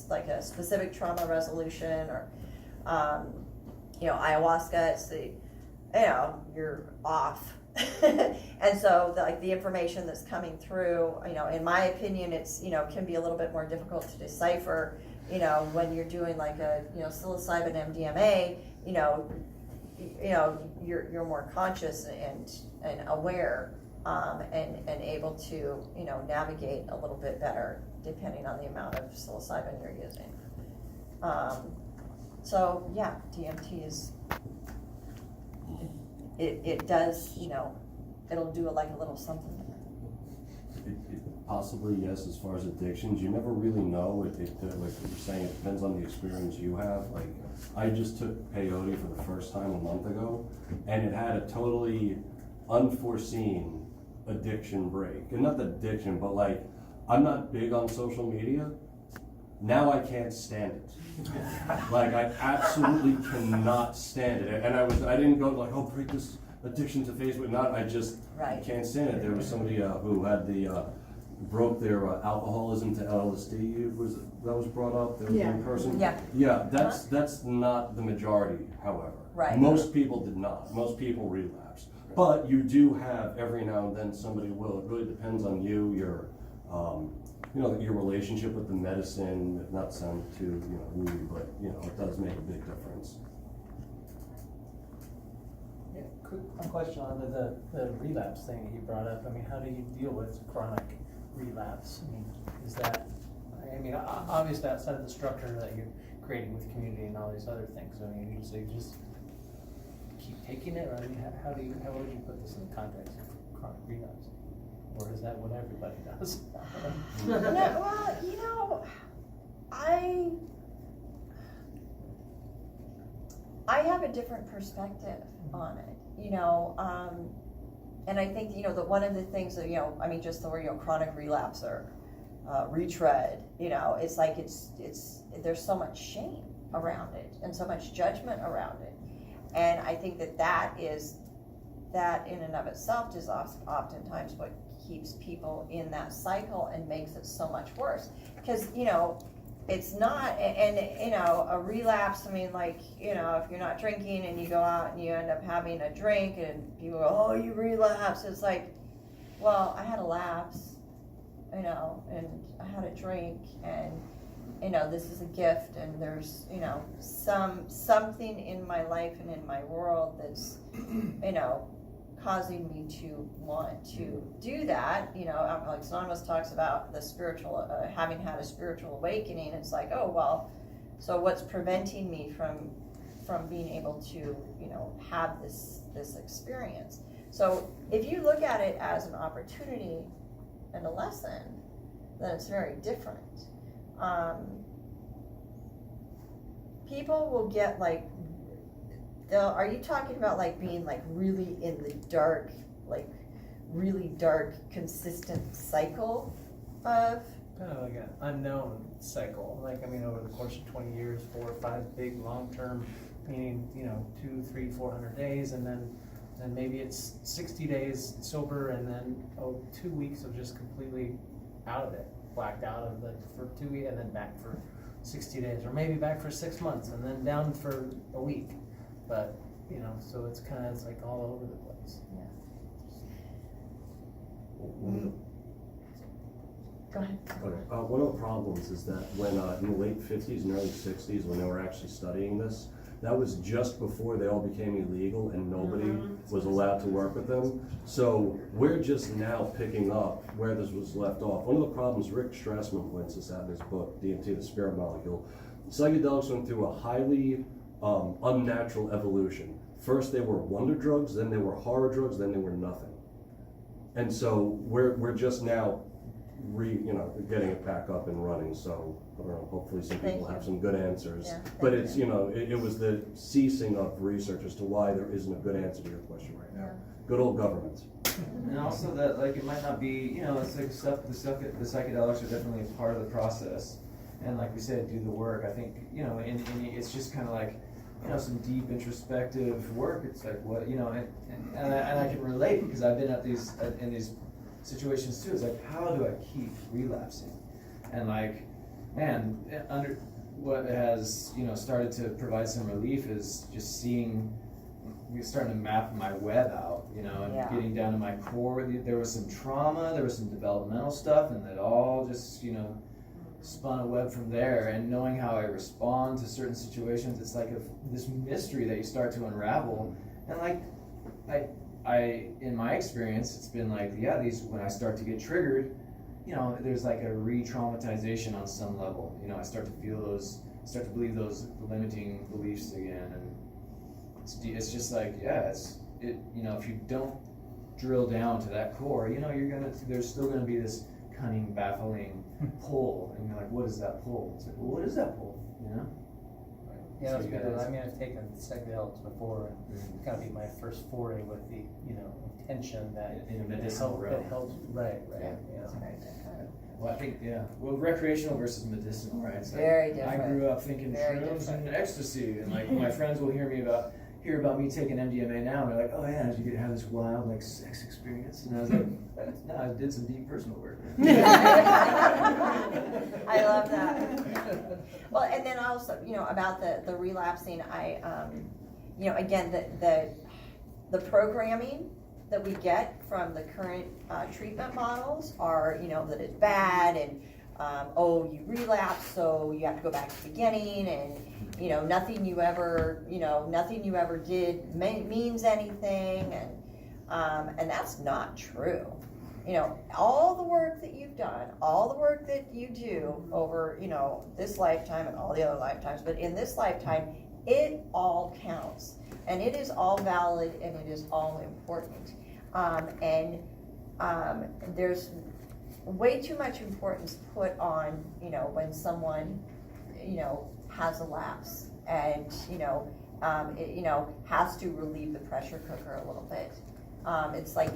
like a specific trauma resolution or, ayahuasca, it's you're off. And so the information that's coming through, in my opinion, it's, can be a little bit more difficult to decipher, when you're doing like a, psilocybin MDMA, you're more conscious and aware, and able to, navigate a little bit better depending on the amount of psilocybin you're using. So yeah, DMT is, it does, it'll do like a little something. Possibly, yes, as far as addictions. You never really know. Like you're saying, it depends on the experience you have. Like, I just took peyote for the first time a month ago, and it had a totally unforeseen addiction break. And not the addiction, but like, I'm not big on social media. Now I can't stand it. Like, I absolutely cannot stand it. And I didn't go like, oh, break this addiction to Facebook. I just can't stand it. There was somebody who had broke their alcoholism to LSD that was brought up. There was one person. Yeah, that's not the majority, however. Right. Most people did not. Most people relapse. But you do have every now and then somebody will. It really depends on you, your your relationship with the medicine. Not to sound too woo, but it does make a big difference. a question on the relapse thing that you brought up. I mean, how do you deal with chronic relapse? I mean, is that, I mean, obviously outside of the structure that you're creating with community and all these other things, I mean, so you just keep taking it, or I mean, how would you put this in the context of chronic relapse? Or is that what everybody does? No, well, you know, I have a different perspective on it, you know, and I think, you know, that one of the things that, you know, I mean, just the word, you know, chronic relapse or retread, you know, it's like there's so much shame around it and so much judgment around it. And I think that in and of itself is oftentimes what keeps people in that cycle and makes it so much worse. Because, you know, it's not, and you know, a relapse, I mean, like, you know, if you're not drinking and you go out and you end up having a drink and people go, oh, you relapse, it's like, well, I had a lapse, you know, and I had a drink, and, you know, this is a gift, and there's, you know, something in my life and in my world that's, you know, causing me to want to do that. You know, Alcoholics Anonymous talks about the spiritual, having had a spiritual awakening. It's like, oh, well, so what's preventing me from being able to, you know, have this experience? So if you look at it as an opportunity and a lesson, then it's very different. People will get like, are you talking about like being like really in the dark, like really dark, consistent cycle of? Kind of like an unknown cycle. Like, I mean, over the course of 20 years, 4 or 5 big long-term, meaning, you know, 200, 300, 400 days, and then maybe it's 60 days sober, and then 2 weeks of just completely out of it, blacked out of like for 2 weeks, and then back for 60 days, or maybe back for 6 months, and then down for a week. But, you know, so it's kind of, it's like all over the place. Yeah. Go ahead. Okay. One of the problems is that when in the late 50s and early 60s, when they were actually studying this, that was just before they all became illegal and nobody was allowed to work with them. So we're just now picking up where this was left off. One of the problems, Rick Strassman points this out in his book, DMT, the Spirit Molecule. Psychedelics went through a highly unnatural evolution. First they were wonder drugs, then they were horror drugs, then they were nothing. And so we're just now getting it back up and running. So I don't know, hopefully some people have some good answers. Yeah, but it's, you know, it was the ceasing of research as to why there isn't a good answer to your question right now. Yeah. Good old government. And also that, like, it might not be, you know, it's like the psychedelics are definitely a part of the process. And like we said, do the work. I think, you know, and it's just kind of like, you know, some deep introspective work. It's like, what, you know, and I can relate because I've been in these situations too. It's like, how do I keep relapsing? And like, man, under what has, you know, started to provide some relief is just starting to map my web out, you know, and getting down to my core. There was some trauma, there was some developmental stuff, and it all just, you know, spun a web from there. And knowing how I respond to certain situations, it's like this mystery that you start to unravel. And like, I in my experience, it's been like, when I start to get triggered, you know, there's like a re-traumatization on some level. You know, I start to believe those limiting beliefs again, and it's just like, you know, if you don't drill down to that core, you know, there's still gonna be this cunning, baffling pull, and you're like, what is that pull? It's like, well, what is that pull? You know? Yeah, So that's you good. gotta- I mean, I've taken psychedelics before, and it's kind of be my first foray with the, you know, intention that In a it medicinal realm. helps, right, Yeah. you know. Well, I think, well, recreational versus medicinal, right? So Very I different. grew up thinking Very shrooms different. and ecstasy, and like my friends will hear about me taking MDMA now, and they're like, oh yeah, did you get to have this wild like sex experience? And I was like, no, I did some deep personal work. I love that. Well, and then also, you know, about the relapsing, you know, again, the programming that we get from the current treatment models are, you know, that it's bad, and oh, you relapse, so you have to go back to the beginning, and nothing you ever did means anything, and that's not true. All the work that you've done, all the work that you do over, this lifetime and all the other lifetimes, but in this lifetime, it all counts, and it is all valid, and it is all important. There's way too much importance put on, when someone, has a lapse and, has to relieve the pressure cooker a little bit. It's like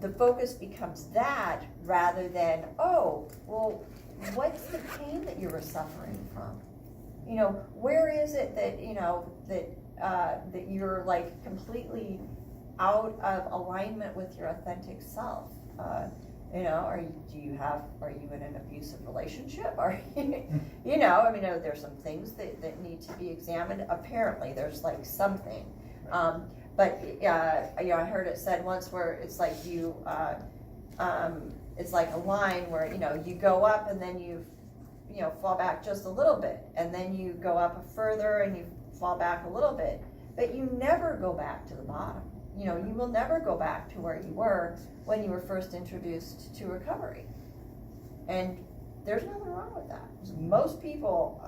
the focus becomes that rather than, oh, well, what's the pain that you were suffering from? Where is it that, that you're like completely out of alignment with your authentic self? Are you in an abusive relationship? Are you, there's some things that need to be examined. Apparently, there's like something. But I heard it said once where it's like it's like a line where, you go up and then you fall back just a little bit, and then you go up further and you fall back a little bit, but you never go back to the bottom. You will never go back to where you were when you were first introduced to recovery. And there's nothing wrong with that. Most people,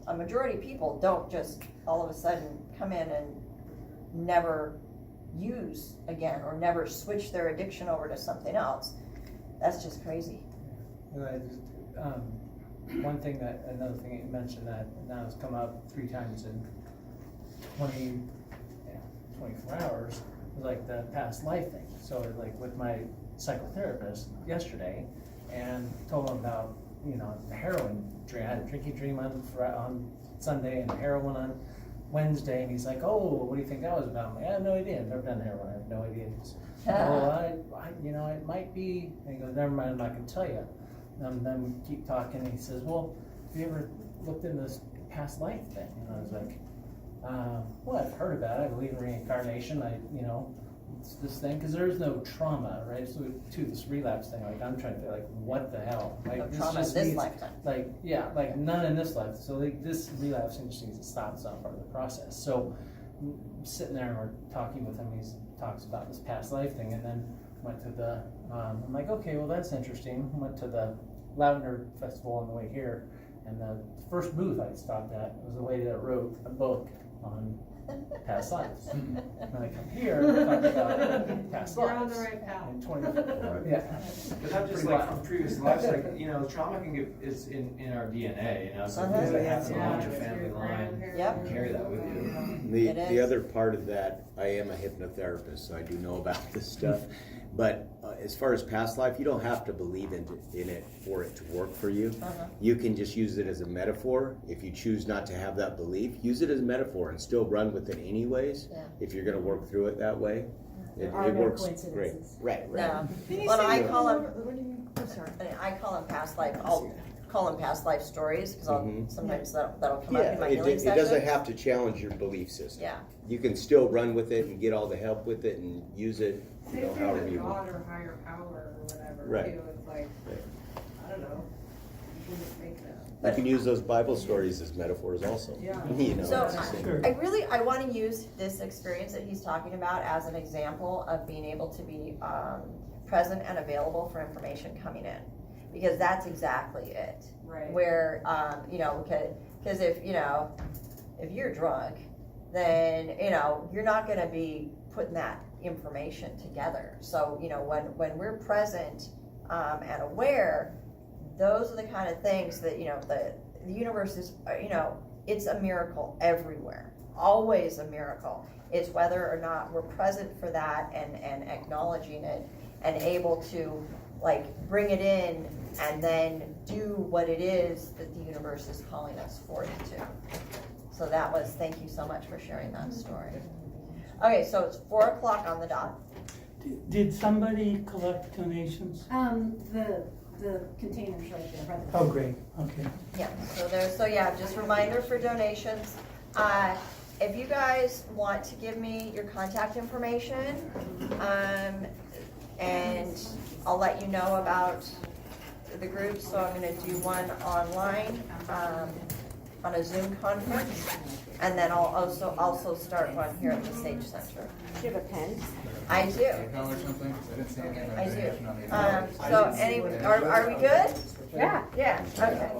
a majority of people, don't just all of a sudden come in and never use again or never switch their addiction over to something else. That's just crazy. Another thing that you mentioned that now has come up 3 times in 24 hours was like the past life thing. So like with my psychotherapist yesterday, and told him about the heroin dream. I had a drinking dream on Sunday and heroin on Wednesday, and he's like, "Oh, what do you think that was about?" I'm like, "I have no idea. I've never done heroin. I have no idea." He's, "Oh, it might be." And he goes, "Never mind. I'm not gonna tell you." And then we keep talking, and he says, "Well, have you ever looked into this past life thing?" And I was like, "Well, I've heard about it. I believe in reincarnation. It's this thing, because there's no trauma, right? So to this relapse thing, like I'm trying to feel like, what the hell? Like No this trauma just in this needs, lifetime. like yeah, like none in this life. So like this relapse just needs to stop. It's not part of the process." So sitting there and we're talking with him. He talks about this past life thing, and then went to the. I'm like, okay, well that's interesting. Went to the Lavender Festival on the way here, and the first booth I stopped at was a lady that wrote a book on past lives. And I come here and talk about past You're lives. on the right path. In 24, yeah. But not just like from previous lives, like, trauma is in our DNA, so things that happen along your family line, Yep. you carry that with you. The other part of that, I am a hypnotherapist, so I do know about this stuff. But as far as past life, you don't have to believe in it for it to work for you. You can just use it as a metaphor. If you choose not to have that belief, use it as a metaphor and still run with it anyways. Yeah. If you're going to work through it that way, it are no works great. coincidences. Right. No. Can you Well, say I that call one them. more? What do you mean? I'm sorry. I call them past life. I'll call them past life stories because sometimes that'll come up Yeah, in my it healing session. doesn't have to challenge your belief system. Yeah. You can still run with it and get all the help with it and use it, Same thing however with you want. God or higher power or whatever, Right. too. It's like, I don't know. You can just make that. You can use those Bible stories as metaphors also. Yeah. So it's the same. I want to use this experience that he's talking about as an example of being able to be present and available for information coming in, because that's exactly it. Right. Where because if you're drunk, then you're not going to be putting that information together. So when we're present and aware, those are the kind of things that the universe is it's a miracle everywhere, always a miracle. It's whether or not we're present for that and acknowledging it and able to bring it in and then do what it is that the universe is calling us for it to. So thank you so much for sharing that story. Okay, so it's 4 o'clock on the dot. Did somebody collect donations? The containers right there, right? Oh, great, okay. Yeah, just a reminder for donations. If you guys want to give me your contact information, and I'll let you know about the groups, so I'm gonna do one online, on a Zoom conference, and then I'll also start one here at the Sage Center. Do you have a pen? I do. Or something? 'Cause I didn't see anything about I information on the do. So anyway, are we good? Yeah. Yeah, okay.